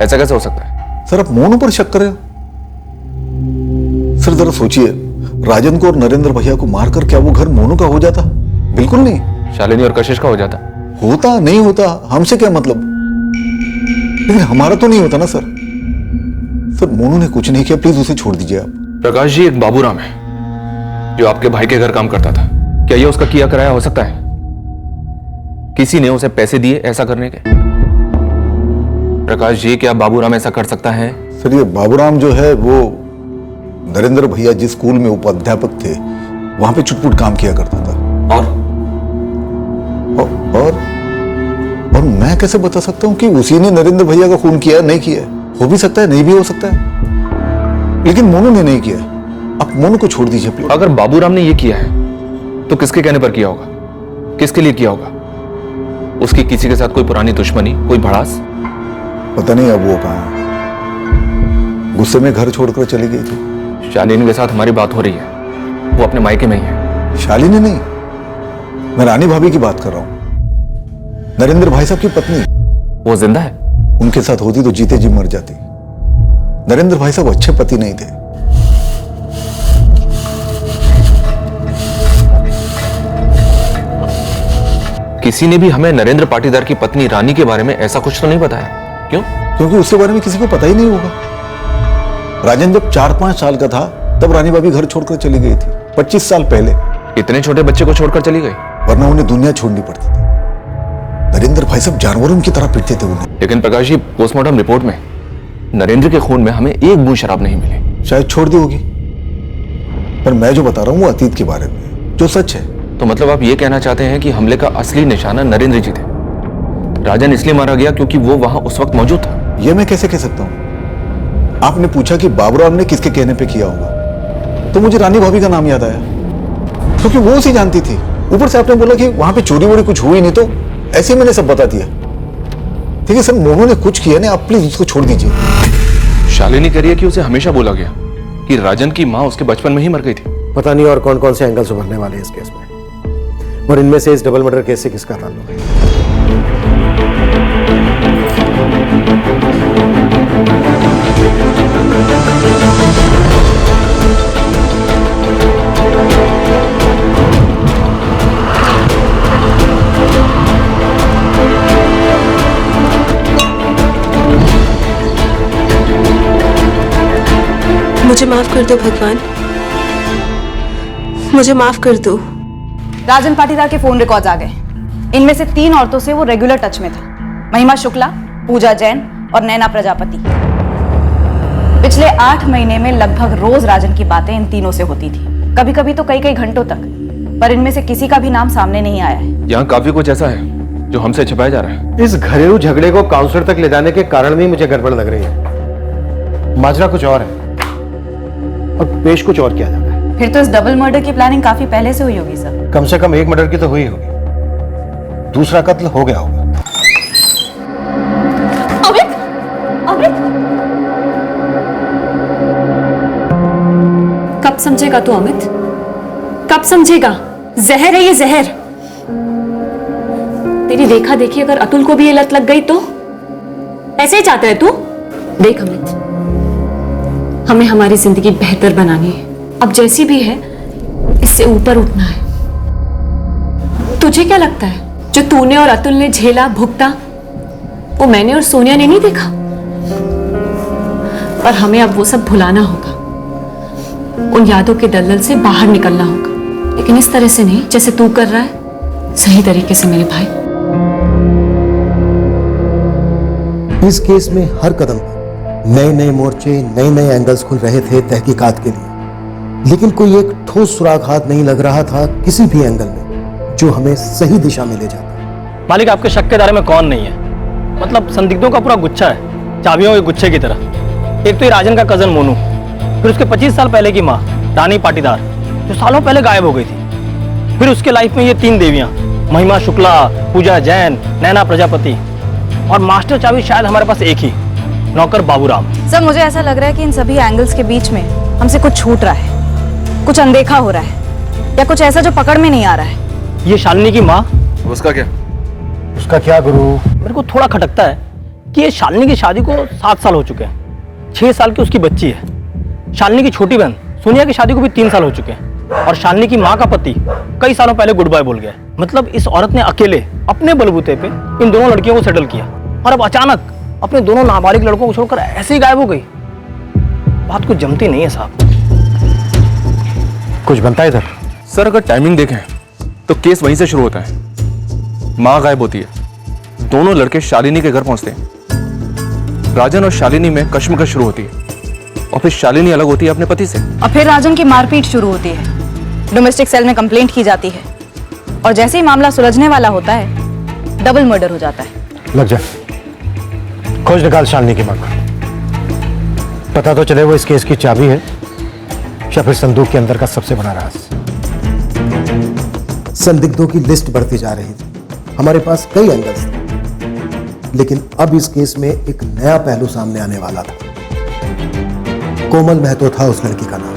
ऐसा कैसे हो सकता है? सर आप मोनू पर शक कर रहे हो? सर जरा सोचिए, राजन को और नरेंद्र भैया को मारकर क्या वो घर मोनू का हो जाता? बिल्कुल नहीं। शालिनी और कशिश का हो जाता। होता नहीं होता हमसे क्या मतलब, लेकिन हमारा तो नहीं होता ना सर। सर मोनू ने कुछ नहीं किया, प्लीज उसे छोड़ दीजिए आप। प्रकाश जी, एक बाबूराम है जो आपके भाई के घर काम करता था, क्या ये उसका किया कराया हो सकता है? किसी ने उसे पैसे दिए ऐसा करने के? प्रकाश जी, क्या बाबूराम ऐसा कर सकता है? सर ये बाबूराम जो है वो नरेंद्र भैया जिस स्कूल में उपाध्यापक थे वहां पे चुटपुट काम किया करता था। और मैं कैसे बता सकता हूँ कि उसी ने नरेंद्र भैया का खून किया नहीं किया? हो भी सकता है, नहीं भी हो सकता है, लेकिन मोनू ने नहीं किया। आप मोनू को छोड़ दीजिए प्लीज। अगर बाबूराम ने ये किया है तो किसके कहने पर किया होगा? किसके लिए किया होगा? उसकी किसी के साथ कोई पुरानी दुश्मनी, कोई भड़ास? पता नहीं अब वो कहाँ है। गुस्से में घर छोड़कर चली गई थी। शालिनी के साथ हमारी बात हो रही है, वो अपने मायके में ही है। शालिनी नहीं, मैं रानी भाभी की बात कर रहा हूं, नरेंद्र भाई साहब की पत्नी। वो जिंदा है? उनके साथ होती तो जीते जी मर जाती। नरेंद्र भाई साहब अच्छे पति नहीं थे। किसी ने भी हमें नरेंद्र पाटीदार की पत्नी रानी के बारे में ऐसा कुछ तो नहीं बताया। क्यों? क्योंकि उसके बारे में किसी को पता ही नहीं होगा। राजन जब 4-5 साल का था तब रानी भाभी घर छोड़कर चली गई थी, 25 साल पहले। इतने छोटे बच्चे को छोड़कर चली गई? वरना उन्हें दुनिया छोड़नी पड़ती थी। नरेंद्र भाई साहब जानवरों की तरह पीटते थे उन्हें। लेकिन प्रकाश जी, पोस्टमार्टम रिपोर्ट में नरेंद्र के खून में हमें एक बूंद शराब नहीं मिली। शायद छोड़ दी होगी, पर मैं जो बता रहा हूँ वो अतीत के बारे में, जो सच है। तो मतलब आप ये कहना चाहते हैं कि हमले का असली निशाना नरेंद्र जी थे? राजन इसलिए मारा गया क्योंकि वो वहां उस वक्त मौजूद था? ये मैं कैसे कह सकता हूँ? आपने पूछा कि बाबूराम ने किसके कहने पे किया होगा, तो मुझे रानी भाभी का नाम याद आया, क्योंकि वो उसे जानती थी। ऊपर से आपने बोला कि वहां पे चोरी वोरी कुछ हुई नहीं, तो ऐसे ही मैंने सब बता दिया। ठीक है सर, मोनू ने कुछ किया नहीं, आप प्लीज उसको छोड़ दीजिए। शालिनी कह रही है कि उसे हमेशा बोला गया कि राजन की माँ उसके बचपन में ही मर गई थी। पता नहीं और कौन कौन से एंगल्स उभरने वाले हैं इस केस में, और इनमें से इस डबल मर्डर केस से किसका ताल्लुक है। मुझे माफ कर दो भगवान, मुझे माफ कर दो। राजन पाटीदार के फोन रिकॉर्ड्स आ गए। इनमें से 3 औरतों से वो रेगुलर टच में था, महिमा शुक्ला, पूजा जैन और नैना प्रजापति। पिछले 8 महीने में लगभग रोज राजन की बातें इन तीनों से होती थी, कभी कभी तो कई कई घंटों तक, पर इनमें से किसी का भी नाम सामने नहीं आया है। यहाँ काफी कुछ ऐसा है जो हमसे छिपाया जा रहा है। इस घरेलू झगड़े को काउंसलर तक ले जाने के कारण भी मुझे गड़बड़ लग रही है। माजरा कुछ और है और पेश कुछ और किया जा रहा है। फिर तो इस डबल मर्डर की प्लानिंग काफी पहले से हुई होगी सर। कम से कम एक मर्डर की तो हुई होगी, दूसरा कत्ल हो गया होगा। अमित, अमित, कब समझेगा तू अमित? कब समझेगा? जहर है ये, जहर। तेरी देखा देखी अगर अतुल को भी ये लत लग गई तो ऐसे ही चाहता है तू? देख अमित, हमें हमारी जिंदगी बेहतर बनानी है। अब जैसी भी है इससे ऊपर उठना है। तुझे क्या लगता है जो तूने और अतुल ने झेला भुगता वो मैंने और सोनिया ने नहीं देखा? पर हमें अब वो सब भुलाना होगा, उन यादों के दलदल से बाहर निकलना होगा, लेकिन इस तरह से नहीं जैसे तू कर रहा है। सही तरीके से मेरे भाई। इस केस में हर कदम पर नए नए मोर्चे, नए नए एंगल्स खुल रहे थे तहकीकात के लिए, लेकिन कोई एक ठोस सुराग हाथ नहीं लग रहा था किसी भी एंगल में जो हमें सही दिशा में ले जाता। मालिक, आपके शक के दायरे में कौन नहीं है? मतलब संदिग्धों का पूरा गुच्छा है, चाबियों के गुच्छे की तरह। एक तो ये राजन का कजन मोनू, फिर उसके 25 साल पहले की माँ रानी पाटीदार जो सालों पहले गायब हो गई थी, फिर उसके लाइफ में ये 3 देवियां, महिमा शुक्ला, पूजा जैन, नैना प्रजापति, और मास्टर चाबी शायद हमारे पास एक ही, नौकर बाबूराम। सर मुझे ऐसा लग रहा है कि इन सभी एंगल्स के बीच में हमसे कुछ छूट रहा है, कुछ अनदेखा हो रहा है, या कुछ ऐसा जो पकड़ में नहीं आ रहा है। ये शालिनी की माँ, उसका क्या? उसका क्या गुरु? मेरे को थोड़ा खटकता है कि ये शालिनी की शादी को 7 साल हो चुके हैं। 6 साल की उसकी बच्ची है। शालिनी की छोटी बहन सोनिया की शादी को भी 3 साल हो चुके हैं, और शालिनी की माँ का पति कई सालों पहले गुड बाय बोल गया। मतलब इस औरत ने अकेले अपने बलबूते पे इन दोनों लड़कियों को सेटल किया, और अब अचानक अपने दोनों नाबालिग लड़कों को छोड़कर ऐसे ही गायब हो गई। बात कुछ जमती नहीं है साहब। कुछ बनता है इधर? सर अगर टाइमिंग देखें तो केस वहीं से शुरू होता है। माँ गायब होती है, दोनों लड़के शालिनी के घर पहुंचते हैं, राजन और शालिनी में कश्मकश शुरू होती है, और फिर शालिनी अलग होती है अपने पति से, और फिर राजन की मारपीट शुरू होती है। डोमेस्टिक सेल में कंप्लेंट की जाती है, और जैसे ही मामला सुलझने वाला होता है डबल मर्डर हो जाता है। लग जा, खोज निकाल शालिनी की मां का। पता तो चले वो इस केस की चाबी है या फिर संदूक के अंदर का सबसे बड़ा राज। संदिग्धों की लिस्ट बढ़ती जा रही थी, हमारे पास कई एंगल्स थे, लेकिन अब इस केस में एक नया पहलू सामने आने वाला था। कोमल महतो था उस लड़की का नाम,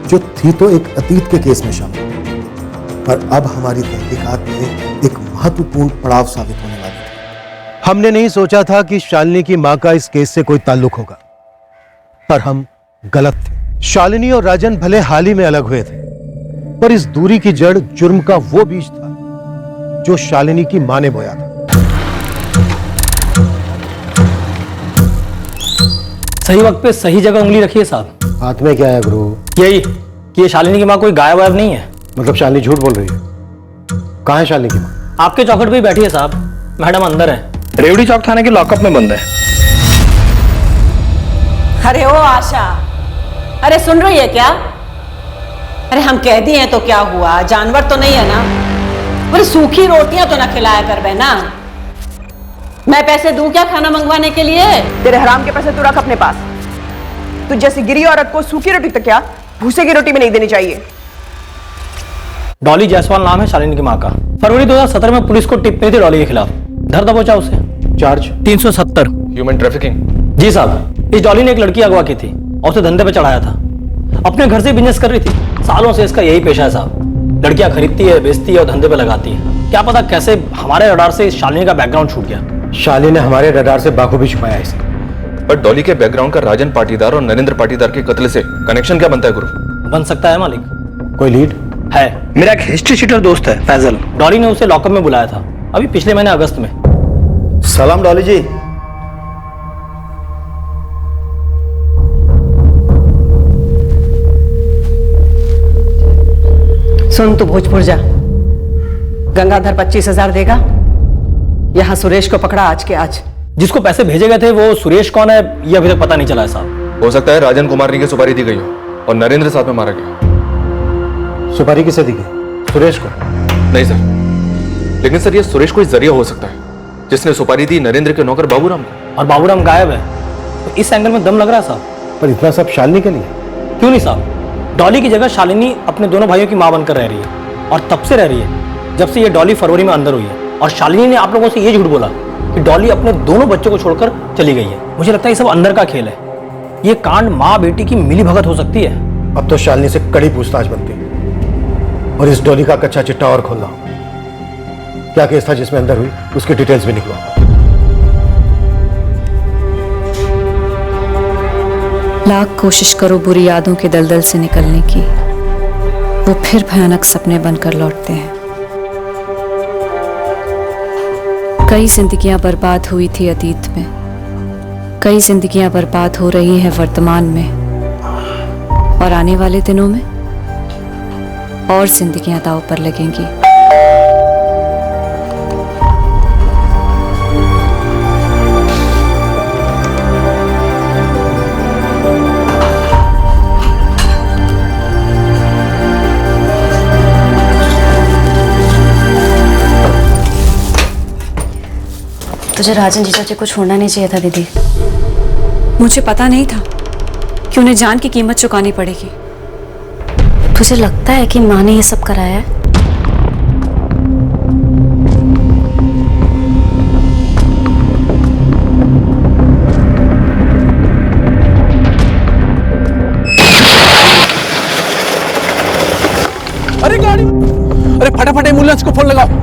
जो थी तो एक अतीत के केस में शामिल, पर अब हमारी तहकीकात में एक महत्वपूर्ण पड़ाव साबित होने वाली थी। हमने नहीं सोचा था कि शालिनी की मां का इस केस से कोई ताल्लुक होगा, पर हम गलत थे। शालिनी और राजन भले हाल ही में अलग हुए थे, पर इस दूरी की जड़ जुर्म का वो बीज था जो शालिनी की मां ने बोया था। सही वक्त पे सही जगह उंगली रखिए साहब। हाथ में क्या है गुरु? यही कि ये शालिनी की मां कोई गायब वायब नहीं है। मतलब शालिनी झूठ बोल रही है? कहां है शालिनी की मां? आपके चौखट पे ही बैठी है साहब, मैडम अंदर है, रेवड़ी चौक थाने के लॉकअप में बंद है। अरे ओ आशा, अरे सुन रही है क्या? अरे हम कह दिए हैं तो क्या हुआ, जानवर तो नहीं है ना? बोले सूखी रोटियां तो ना खिलाया कर बहना। मैं पैसे दूं क्या खाना मंगवाने के लिए? तेरे हराम के पैसे तू रख अपने पास। तू जैसी गिरी औरत को सूखी रोटी तो क्या भूसे की रोटी में नहीं देनी चाहिए। डॉली जायसवाल नाम है शालिनी की मां का। फरवरी 2017 में पुलिस को टिप मिली थी डॉली के खिलाफ, धर दबोचा उसे। Charge 370 human trafficking. जी साहब, इस डॉली ने एक लड़की अगवा की थी और उसे धंधे पे चढ़ाया था। अपने घर से बिजनेस कर रही थी, सालों से इसका यही पेशा है साहब। लड़कियां खरीदती है, बेचती है और धंधे पे लगाती है। क्या पता कैसे हमारे रडार से शालिनी का बैकग्राउंड छूट गया। शालिनी ने हमारे रडार से बाखूबी छुपाया इसे। पर डॉली के बैकग्राउंड का राजन पाटीदार और नरेंद्र पाटीदार के कत्ल से कनेक्शन क्या बनता है गुरु? बन सकता है मालिक। कोई लीड है? मेरा एक हिस्ट्री शीटर दोस्त है फैजल, डॉली ने उसे लॉकअप में बुलाया था अभी पिछले महीने अगस्त में। सलाम डॉली जी। सुन, तू भोजपुर जा, गंगाधर 25,000 देगा। यहां सुरेश को पकड़ा आज के आज। जिसको पैसे भेजे गए थे वो सुरेश कौन है ये अभी तक पता नहीं चला है साहब। हो सकता है राजन कुमार की सुपारी दी गई हो और नरेंद्र साथ में मारा गया। सुपारी किसे दी गई? सुरेश को? नहीं सर, लेकिन सर ये सुरेश कोई जरिया हो सकता है जिसने सुपारी दी नरेंद्र के नौकर बाबूराम को। और बाबूराम गायब है, तो इस एंगल में दम लग रहा है साहब। पर इतना सब शालिनी के लिए? क्यों नहीं साहब, डॉली की जगह शालिनी अपने दोनों भाइयों की मां बनकर रह रही है, और तब से रह रही है जब से ये डॉली फरवरी में अंदर हुई है। और शालिनी ने आप लोगों से ये झूठ बोला कि डॉली अपने दोनों बच्चों को छोड़कर चली गई है। मुझे लगता है ये सब अंदर का खेल है। ये कांड माँ बेटी की मिली भगत हो सकती है। अब तो शालिनी से कड़ी पूछताछ बनती है और इस डॉली का कच्चा चिट्टा और खोलना। क्या केस था जिसमें अंदर हुई, उसकी डिटेल्स भी निकलो। लाख कोशिश करो बुरी यादों के दलदल से निकलने की, वो फिर भयानक सपने बनकर लौटते हैं। कई जिंदगियां बर्बाद हुई थी अतीत में, कई जिंदगियां बर्बाद हो रही हैं वर्तमान में, और आने वाले दिनों में और जिंदगियां दांव पर लगेंगी। तुझे राजन जीजा जी को छोड़ना नहीं चाहिए था दीदी। मुझे पता नहीं था कि उन्हें जान की कीमत चुकानी पड़ेगी। तुझे लगता है कि माँ ने ये सब कराया है? अरे गाड़ी, अरे फटाफट एम्बुलेंस को फोन लगाओ।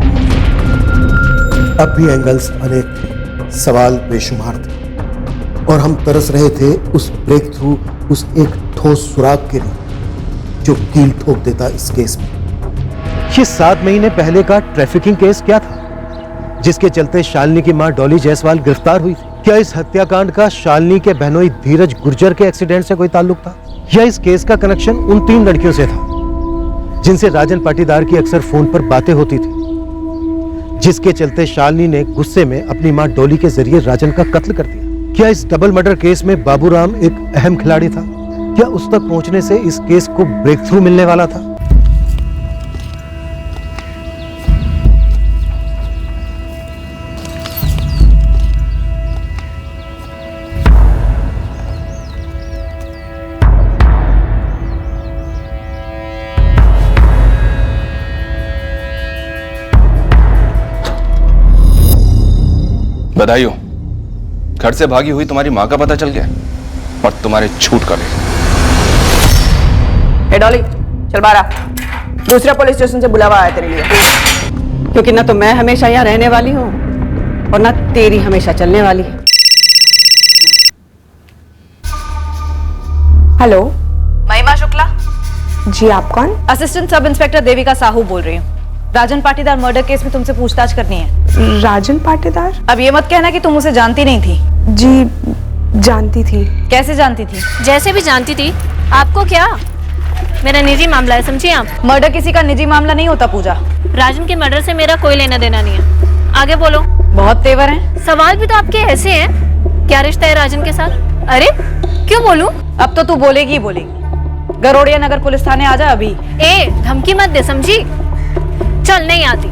अब भी एंगल्स अनेक थे, सवाल बेशुमार थे, और हम तरस रहे थे उस ब्रेक थ्रू, उस एक ठोस सुराग के लिए जो कील ठोक देता इस केस में। ये 7 महीने पहले का ट्रैफिकिंग केस क्या था जिसके चलते शालिनी की मां डॉली जायसवाल गिरफ्तार हुई थी? क्या इस हत्याकांड का शालिनी के बहनोई धीरज गुर्जर के एक्सीडेंट से कोई ताल्लुक था, या इस केस का कनेक्शन उन 3 लड़कियों से था जिनसे राजन पाटीदार की अक्सर फोन पर बातें होती थी, जिसके चलते शालिनी ने गुस्से में अपनी मां डॉली के जरिए राजन का कत्ल कर दिया? क्या इस डबल मर्डर केस में बाबूराम एक अहम खिलाड़ी था? क्या उस तक पहुंचने से इस केस को ब्रेक थ्रू मिलने वाला था? बधाई हो, घर से भागी हुई तुम्हारी माँ का पता चल गया और तुम्हारे छूट का भी। ए डॉली, चल बाहर आ। दूसरा पुलिस स्टेशन से बुलावा आया तेरे लिए। क्योंकि ना तो मैं हमेशा यहाँ रहने वाली हूँ और ना तेरी हमेशा चलने वाली है। हेलो, महिमा शुक्ला। जी आप कौन? Assistant sub inspector Devika Sahu बोल रही हूँ। राजन पाटीदार मर्डर केस में तुमसे पूछताछ करनी है। राजन पाटीदार? अब ये मत कहना कि तुम उसे जानती नहीं थी। जी जानती थी। कैसे जानती थी? जैसे भी जानती थी, आपको क्या? मेरा निजी मामला है, समझिए आप। मर्डर किसी का निजी मामला नहीं होता पूजा। राजन के मर्डर से मेरा कोई लेना देना नहीं है। आगे बोलो। बहुत तेवर हैं। सवाल भी तो आपके ऐसे हैं। क्या रिश्ता है राजन के साथ? अरे क्यों बोलूं? अब तो तू बोलेगी ही बोलेगी। गरोड़िया नगर पुलिस थाने आ जा अभी। धमकी मत दे, समझी? चल, नहीं आती।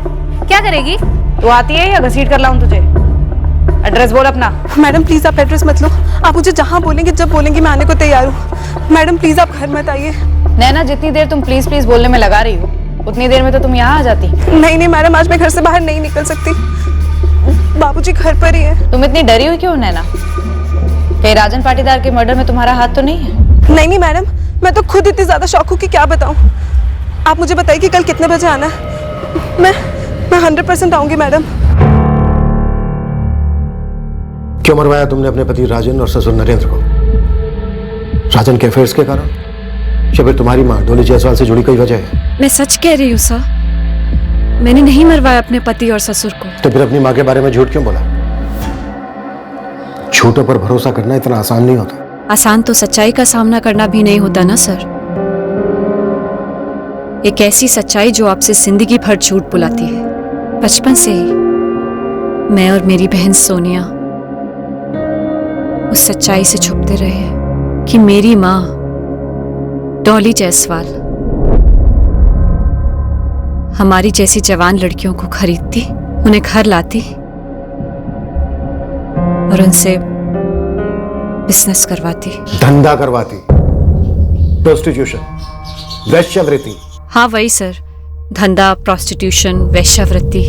क्या करेगी? तू आती है या घसीट कर लाऊं तुझे? एड्रेस बोल अपना। मैडम प्लीज आप एड्रेस मत लो। आप मुझे जहाँ बोलेंगे, जब बोलेंगे, मैं आने को तैयार हूँ। मैडम प्लीज आप घर मत आइए। नैना, जितनी देर तुम प्लीज प्लीज बोलने में लगा रही हो, उतनी देर में तो तुम यहाँ आ जाती। नहीं मैडम, आज मैं घर से बाहर नहीं निकल सकती। बाबूजी घर पर ही है। तुम इतनी डरी हुई क्यों नैना? कहीं राजन पाटीदार के मर्डर में तुम्हारा हाथ तो नहीं है? नहीं मैडम, मैं तो खुद इतनी ज्यादा शौक हूँ कि क्या बताऊँ। आप मुझे बताइए कि कल कितने बजे आना है। मैं 100% आऊंगी मैडम। क्यों मरवाया तुमने अपने पति राजन और ससुर नरेंद्र को? राजन के अफेयर्स के कारण या फिर तुम्हारी माँ डोली जायसवाल से जुड़ी कोई वजह है? मैं सच कह रही हूँ सर, मैंने नहीं मरवाया अपने पति और ससुर को। तो फिर अपनी माँ के बारे में झूठ क्यों बोला? झूठों पर भरोसा करना इतना आसान नहीं होता। आसान तो सच्चाई का सामना करना भी नहीं होता ना सर। एक ऐसी सच्चाई जो आपसे जिंदगी भर झूठ बुलाती है। बचपन से ही मैं और मेरी बहन सोनिया उस सच्चाई से छुपते रहे कि मेरी माँ डॉली जायसवाल हमारी जैसी जवान लड़कियों को खरीदती, उन्हें घर लाती और उनसे बिजनेस करवाती, धंधा करवाती, प्रोस्टिट्यूशन, वेश्यावृत्ति। हाँ वही सर, धंधा, प्रोस्टिट्यूशन, वेश्यावृत्ति।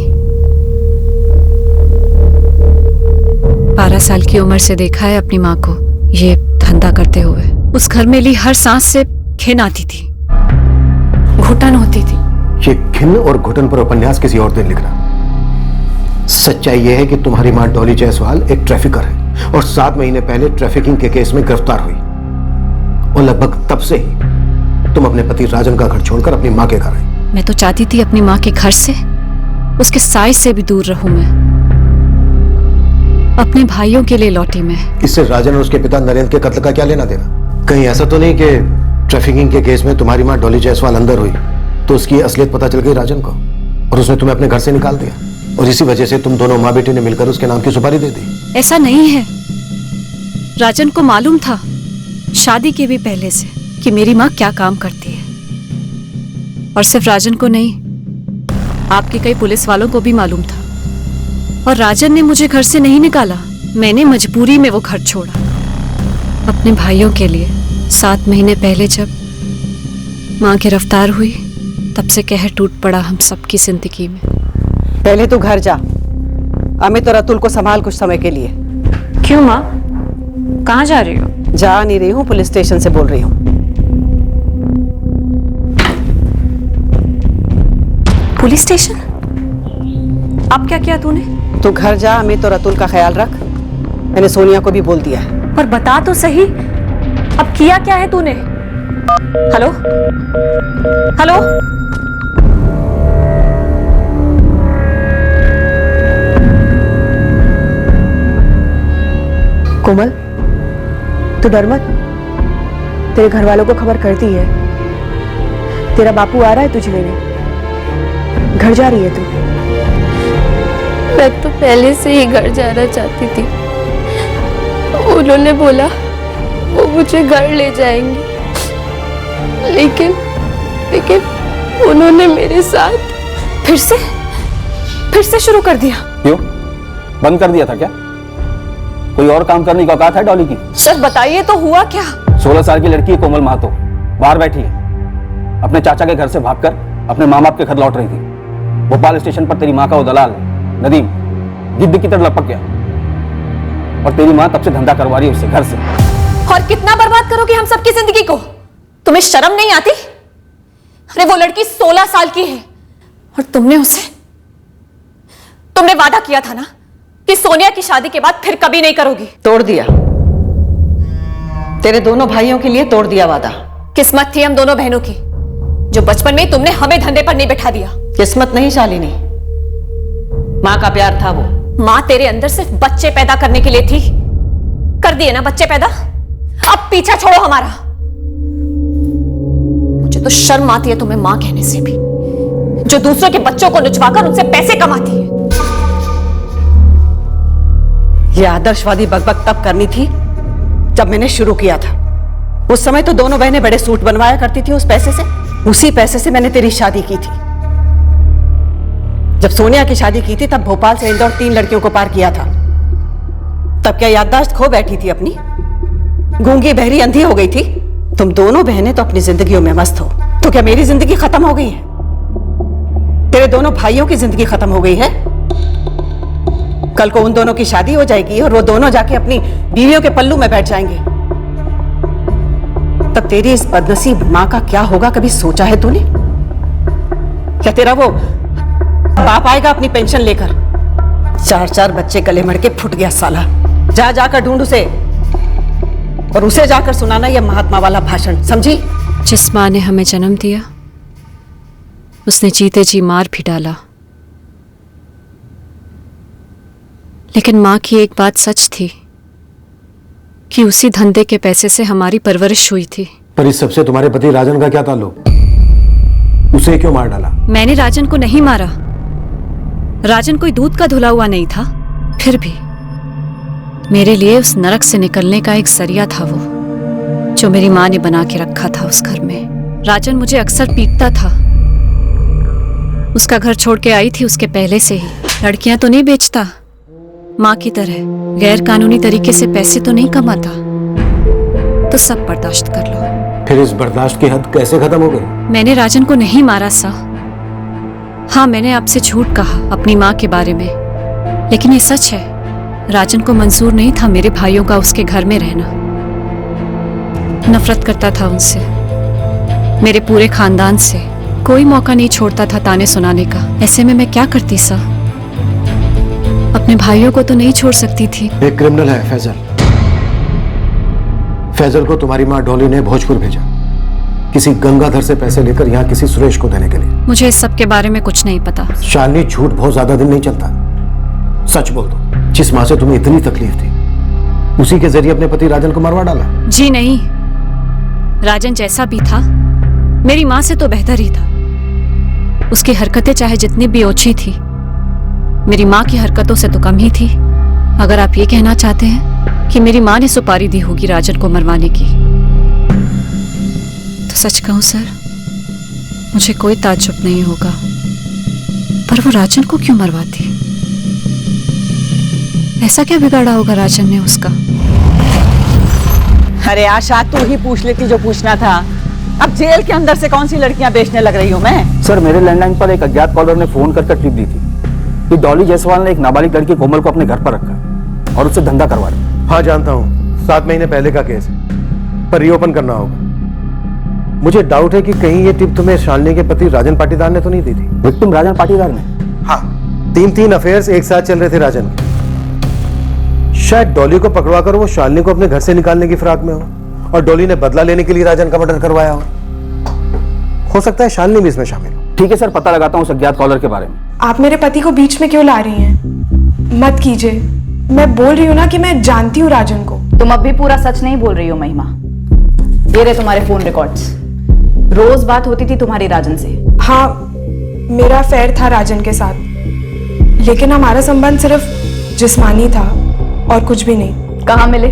12 साल की उम्र से देखा है अपनी माँ को ये धंधा करते हुए। उस घर में ली हर सांस से घिन आती थी, घुटन होती थी। ये घिन और घुटन पर उपन्यास किसी और दिन लिखना। सच्चाई यह है कि तुम्हारी माँ डॉली जायसवाल एक ट्रैफिकर है और 7 महीने पहले ट्रैफिकिंग के केस में गिरफ्तार हुई और लगभग तब से ही तुम अपने पति राजन का घर छोड़कर अपनी माँ के घर आई। मैं तो चाहती थी अपनी माँ के घर से, उसके साइज से भी दूर रहूं मैं। अपने भाइयों के लिए लौटी मैं। इससे राजन और उसके पिता नरेंद्र के कत्ल का क्या लेना देना? कहीं ऐसा तो नहीं कि ट्रैफिकिंग के केस में तुम्हारी माँ डॉली जायसवाल अंदर हुई तो उसकी असलियत पता चल गई राजन को और उसने तुम्हें अपने घर से निकाल दिया और इसी वजह से तुम दोनों माँ बेटी ने मिलकर उसके नाम की सुपारी दे दी? ऐसा नहीं है। राजन को मालूम था शादी के भी पहले से कि मेरी माँ क्या काम करती है, और सिर्फ राजन को नहीं, आपके कई पुलिस वालों को भी मालूम था। और राजन ने मुझे घर से नहीं निकाला, मैंने मजबूरी में वो घर छोड़ा अपने भाइयों के लिए। 7 महीने पहले जब माँ गिरफ्तार हुई तब से कहर टूट पड़ा हम सबकी जिंदगी में। पहले तू घर जा, अमित और अतुल को संभाल कुछ समय के लिए। क्यों माँ, कहाँ जा रही हो? जा नहीं रही हूँ, पुलिस स्टेशन से बोल रही हूँ। Police station? अब क्या किया तूने? तू घर जा, अमित और अतुल का ख्याल रख। मैंने सोनिया को भी बोल दिया है। पर बता तो सही, अब किया क्या है तूने? हेलो हेलो, कोमल तू डर मत, तेरे घर वालों को खबर कर दी है। तेरा बापू आ रहा है तुझे लेने। घर जा रही है तू? मैं तो पहले से ही घर जाना चाहती थी। उन्होंने बोला वो मुझे घर ले जाएंगे, लेकिन उन्होंने मेरे साथ फिर से शुरू कर दिया। क्यों? बंद कर दिया था क्या? कोई और काम करने की औकात है डॉली की? सर बताइए तो हुआ क्या? 16 साल की लड़की कोमल महतो बाहर बैठी है, अपने चाचा के घर से भागकर अपने माँ बाप के घर लौट रही थी। भोपाल स्टेशन पर तेरी माँ का वो दलाल नदीम गिद्ध की तरह लपक गया और तेरी माँ तब से धंधा करवा रही है उससे, घर से। और कितना बर्बाद करोगे हम सबकी जिंदगी को? तुम्हें शर्म नहीं आती? अरे वो लड़की 16 साल की है और तुमने वादा किया था ना कि सोनिया की शादी के बाद फिर कभी नहीं करोगी। तोड़ दिया, तेरे दोनों भाइयों के लिए तोड़ दिया वादा। किस्मत थी हम दोनों बहनों की, जो बचपन में ही तुमने हमें धंधे पर नहीं बैठा दिया। किस्मत नहीं शालिनी, माँ का प्यार था वो। माँ तेरे अंदर सिर्फ बच्चे पैदा करने के लिए थी, कर दिए ना बच्चे पैदा, अब पीछा छोड़ो हमारा। मुझे तो शर्म आती है तुम्हें माँ कहने से भी, जो दूसरों के बच्चों को नुचवाकर उनसे पैसे कमाती है। ये आदर्शवादी बकबक तब करनी थी जब मैंने शुरू किया था। उस समय तो दोनों बहनें बड़े सूट बनवाया करती थी उस पैसे से। उसी पैसे से मैंने तेरी शादी की थी। जब सोनिया की शादी की थी तब भोपाल से इंदौर 3 लड़कियों को पार किया था। तब क्या याददाश्त खो बैठी थी अपनी? गूंगी बहरी अंधी हो गई थी? तुम दोनों बहनें तो अपनी जिंदगियों में मस्त हो, तो क्या मेरी जिंदगी खत्म हो गई है? तेरे दोनों भाइयों की जिंदगी खत्म हो गई है? कल को उन दोनों की शादी हो जाएगी और वो दोनों जाके अपनी बीवियों के पल्लू में बैठ जाएंगे, तब तेरी इस बदनसीब मां का क्या होगा, कभी सोचा है तूने? क्या तेरा वो बाप आएगा अपनी पेंशन लेकर? 4-4 बच्चे गले मड़ के फुट गया साला। जा जाकर ढूंढ उसे, और उसे जाकर सुनाना ये महात्मा वाला भाषण, समझी? जिस माँ ने हमें जन्म दिया उसने जीते जी मार भी डाला, लेकिन माँ की एक बात सच थी कि उसी धंधे के पैसे से हमारी परवरिश हुई थी। पर इस सबसे तुम्हारे पति राजन का क्या ताल्लुक? उसे क्यों मार डाला? मैंने राजन को नहीं मारा। राजन कोई दूध का धुला हुआ नहीं था, फिर भी मेरे लिए उस नरक से निकलने का एक जरिया था वो, जो मेरी माँ ने बना के रखा था उस घर में। राजन मुझे अक्सर पीटता था। उसका घर छोड़ के आई थी उसके पहले से ही। लड़कियां तो नहीं बेचता, माँ की तरह गैर कानूनी तरीके से पैसे तो नहीं कमाता, तो सब बर्दाश्त कर लो। फिर इस बर्दाश्त की हद कैसे खत्म हो गई? मैंने राजन को नहीं मारा सा। हाँ, मैंने आपसे झूठ कहा अपनी माँ के बारे में, लेकिन ये सच है, राजन को मंजूर नहीं था मेरे भाइयों का उसके घर में रहना। नफरत करता था उनसे, मेरे पूरे खानदान से। कोई मौका नहीं छोड़ता था ताने सुनाने का। ऐसे में मैं क्या करती सा? अपने भाइयों को तो नहीं छोड़ सकती थी। एक क्रिमिनल है फैजल। फैजल को तुम्हारी माँ डॉली ने भोजपुर भेजा, किसी गंगाधर से पैसे लेकर यहाँ किसी सुरेश को देने के लिए। मुझे इस सब के बारे में कुछ नहीं पता। शालिनी, झूठ बहुत ज्यादा दिन नहीं चलता, सच बोल दो। जिस माँ से तुम्हें इतनी तकलीफ थी, उसी के जरिए अपने पति राजन को मरवा डाला? जी नहीं, राजन जैसा भी था मेरी माँ से तो बेहतर ही था। उसकी हरकतें चाहे जितनी भी ओछी थी, मेरी माँ की हरकतों से तो कम ही थी। अगर आप ये कहना चाहते हैं कि मेरी माँ ने सुपारी दी होगी राजन को मरवाने की, तो सच कहूं सर, मुझे कोई ताज्जुब नहीं होगा। पर वो राजन को क्यों मरवाती? ऐसा क्या बिगाड़ा होगा राजन ने उसका? अरे आशा, तू ही पूछ लेती जो पूछना था। अब जेल के अंदर से कौन सी लड़कियां बेचने लग रही हूं मैं? सर, मेरे लैंडलाइन पर एक अज्ञात कॉलर ने फोन कर टिप दी थी कि डॉली जायसवाल ने एक नाबालिग लड़की कोमल को अपने घर पर रखा है और उससे धंधा करवा रही है। हाँ जानता हूँ, 7 महीने पहले का केस है, पर रीओपन करना होगा। मुझे डाउट है कि कहीं ये टिप तुम्हें शालिनी के पति राजन पाटीदार ने तो नहीं दी थी? विक्टिम राजन पाटीदार ने? हाँ, 3 अफेयर्स एक साथ चल रहे थे राजन के। शायद डॉली को पकड़वाकर वो शालिनी को अपने घर से निकालने की फिराक में हो, और डॉली ने बदला लेने के लिए राजन का मर्डर करवाया हो सकता है शालिनी भी इसमें शामिल हो। ठीक है सर, पता लगाता हूँ उस अज्ञात कॉलर के बारे में। आप मेरे पति को बीच में क्यों ला रही हैं? मत कीजिए, मैं बोल रही हूँ ना कि मैं जानती हूँ राजन को। तुम अब भी पूरा सच नहीं बोल रही हो महिमा। ये रहे तुम्हारे फोन रिकॉर्ड्स। रोज बात होती थी तुम्हारी राजन से। हाँ, मेरा अफेयर था राजन के साथ, लेकिन हमारा संबंध सिर्फ जिस्मानी था और कुछ भी नहीं। कहाँ मिले?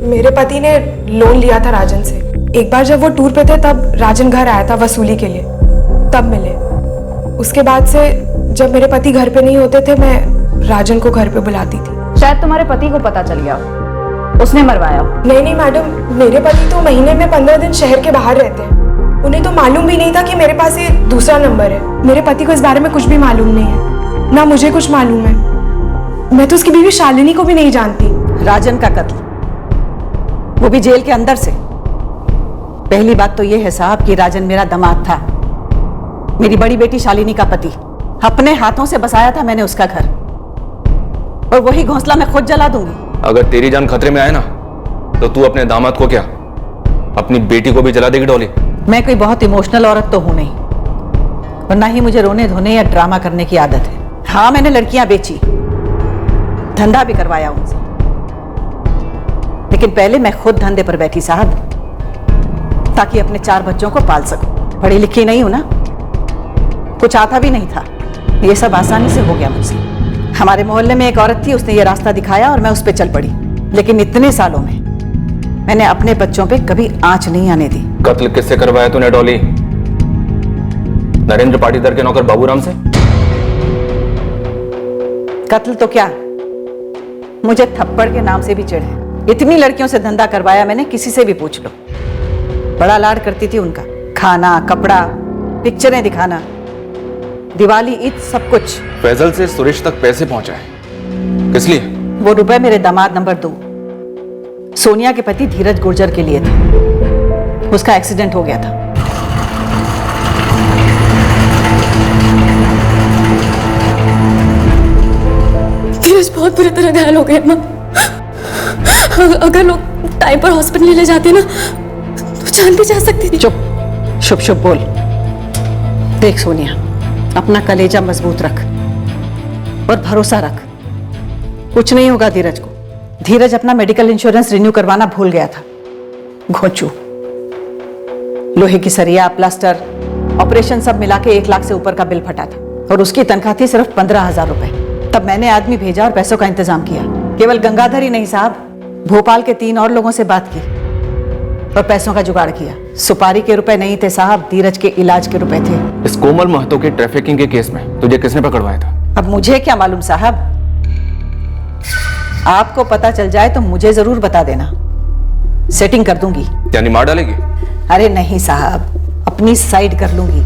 मेरे पति ने लोन लिया था राजन से। एक बार जब वो टूर पे थे तब राजन घर आया था वसूली के लिए, तब मिले। उसके बाद से जब मेरे पति घर पे नहीं होते थे, मैं राजन को घर पे बुलाती थी। शायद तुम्हारे पति को पता चल गया हो, उसने मरवाया हो। नहीं मैडम, मेरे पति तो महीने में 15 दिन शहर के बाहर रहते हैं। उन्हें तो मालूम भी नहीं था कि मेरे पास ये दूसरा नंबर है। मेरे पति को इस बारे में कुछ भी मालूम नहीं है, ना मुझे कुछ मालूम है। मैं तो उसकी बीवी शालिनी को भी नहीं जानती। राजन का कत्ल, वो भी जेल के अंदर से। पहली बात तो ये है साहब कि राजन मेरा दामाद था, मेरी बड़ी बेटी शालिनी का पति। अपने हाथों से बसाया था मैंने उसका घर, और वही घोंसला मैं खुद जला दूंगी। अगर तेरी जान खतरे में आए ना तो तू अपने दामाद को क्या, अपनी बेटी को भी जला देगी डॉली? मैं कोई बहुत इमोशनल औरत तो हूं नहीं, और ना ही मुझे रोने धोने या ड्रामा करने की आदत है। हाँ, मैंने लड़कियां बेची, धंधा भी करवाया उनसे, लेकिन पहले मैं खुद धंधे पर बैठी साहब, ताकि अपने 4 बच्चों को पाल सकूं। पढ़ी लिखी नहीं हूं ना, कुछ आता भी नहीं था, ये सब आसानी से हो गया मुझसे। हमारे मोहल्ले में एक औरत थी, उसने ये रास्ता दिखाया और मैं उस पर चल पड़ी। लेकिन इतने सालों में मैंने अपने बच्चों पे कभी आंच नहीं आने दी। कत्ल किससे करवाया तूने डॉली? नरेंद्र पाटीदार के नौकर बाबूराम से? कत्ल तो क्या, मुझे थप्पड़ के नाम से भी चिढ़ है। इतनी लड़कियों से धंधा करवाया मैंने, किसी से भी पूछ लो। बड़ा लाड करती थी उनका, खाना, कपड़ा, पिक्चरें दिखाना, दिवाली, ईद, सब कुछ। फैजल से सुरेश तक पैसे पहुंचाए, किस लिए? वो रुपए मेरे दामाद नंबर 2 सोनिया के पति धीरज गुर्जर के लिए थे। उसका एक्सीडेंट हो गया था। धीरज बहुत बुरी तरह घायल हो गए अम्मा। अगर लोग टाइम पर हॉस्पिटल ले जाते ना तो जान भी जा सकती थी। चुप, शुभ शुभ बोल। देख सोनिया, अपना कलेजा मजबूत रख और भरोसा रख, कुछ नहीं होगा धीरज को। धीरज अपना मेडिकल इंश्योरेंस रिन्यू करवाना भूल गया था। घोंचू, लोहे की सरिया, प्लास्टर, ऑपरेशन सब मिला के 1 लाख से ऊपर का बिल फटा था, और उसकी तनख्वाह थी सिर्फ 15,000 रुपए। तब मैंने आदमी भेजा और पैसों का इंतजाम किया। केवल गंगाधर ही नहीं साहब, भोपाल के 3 और लोगों से बात की और पैसों का जुगाड़ किया। सुपारी के रुपए नहीं थे साहब, धीरज के इलाज के रुपए थे। इस कोमल महतो के ट्रैफिकिंग के केस में तुझे किसने पकड़वाया था? अब मुझे क्या मालूम साहब, आपको पता चल जाए तो मुझे जरूर बता देना, सेटिंग कर दूंगी। यानी मार डालेगी? अरे नहीं साहब, अपनी साइड कर लूंगी।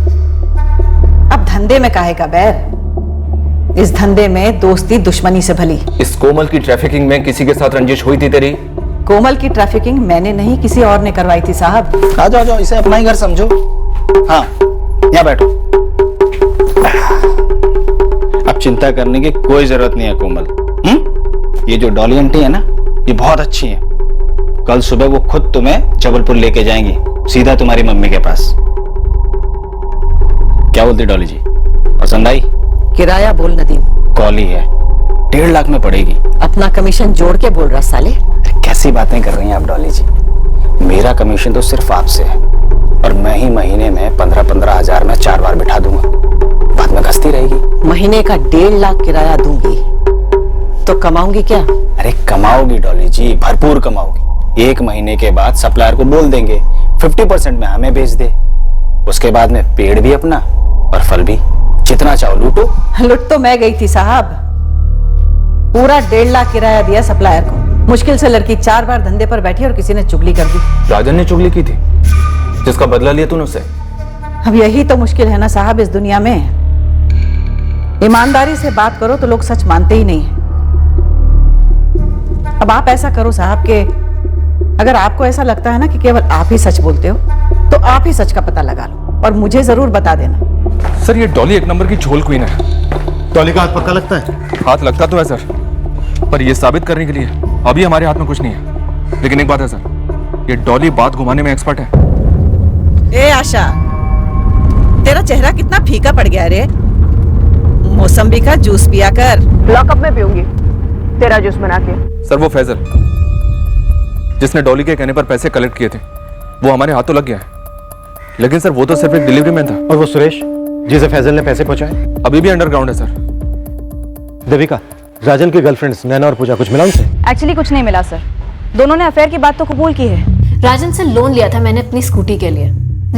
अब धंधे में काहे का बैर, इस धंधे में दोस्ती दुश्मनी से भली। इस कोमल की ट्रैफिकिंग में किसी के साथ रंजिश हुई थी तेरी? कोमल की ट्रैफिकिंग मैंने नहीं, किसी और ने करवाई थी साहब। आ जाओ, जाओ, इसे अपना ही घर समझो। हाँ, यहाँ बैठो। अब चिंता करने की कोई जरूरत नहीं है कोमल। ये जो डॉली आंटी है ना, ये बहुत अच्छी है। कल सुबह वो खुद तुम्हें जबलपुर लेके जाएंगी, सीधा तुम्हारी मम्मी के पास। क्या बोलती डॉली जी, पसंद आई? किराया बोल नदीम। कॉली है, 1.5 लाख में पड़ेगी। अपना कमीशन जोड़ के बोल रहा साले। कैसी बातें कर रही हैं आप डॉली जी? मेरा कमीशन तो सिर्फ आपसे है, और मैं ही महीने में 15-15 हजार में 4 बार बिठा दूंगा, बाद में घसती रहेगी। महीने का 1.5 लाख किराया दूंगी तो कमाऊंगी क्या? अरे कमाओगी डॉली जी, भरपूर कमाओगी। 1 महीने के बाद सप्लायर को बोल देंगे 50% में हमें बेच दे। उसके बाद में पेड़ भी अपना और फल भी, जितना चाहो लूटो। लुट तो मैं गई थी साहब, पूरा 1.5 लाख किराया दिया सप्लायर को। मुश्किल से लड़की 4 बार धंधे पर बैठी और किसी ने चुगली कर दी। राजन ने चुगली की थी, जिसका बदला लिया तूने उससे? अब यही तो मुश्किल है ना साहब इस दुनिया में। ईमानदारी से बात करो तो लोग सच मानते ही नहीं है। अब आप ऐसा करो साहब कि अगर आपको ऐसा लगता है ना कि केवल आप ही सच बोलते हो, तो आप ही सच का पता लगा लो और मुझे जरूर बता देना। सर, ये डॉली 1 नंबर की झोल क्वीन है। डॉली का हाथ पक्का लगता है? हाथ लगता तो है सर, पर ये साबित करने के लिए अभी हमारे हाथ में कुछ नहीं है। लेकिन एक बात है सर, ये डॉली बात घुमाने में एक्सपर्ट है। ए आशा, तेरा चेहरा कितना फीका पड़ गया रे। मौसम्बी का जूस पिया कर। लॉकअप में पीऊंगी तेरा जूस बना के। सर, वो फैजल जिसने डॉली के कहने पर पैसे कलेक्ट किए थे, वो हमारे हाथों लग गया है। लेकिन सर, वो तो सिर्फ एक डिलीवरी मैन था। और वो सुरेश जिसे फैजल ने पैसे पहुंचाए? अभी भी अंडरग्राउंड है सर। देविका, राजन की गर्लफ्रेंड्स नैना और पूजा, कुछ मिला उनसे? एक्चुअली कुछ नहीं मिला सर, दोनों ने अफेयर की बात तो कबूल की है। राजन से लोन लिया था मैंने अपनी स्कूटी के लिए,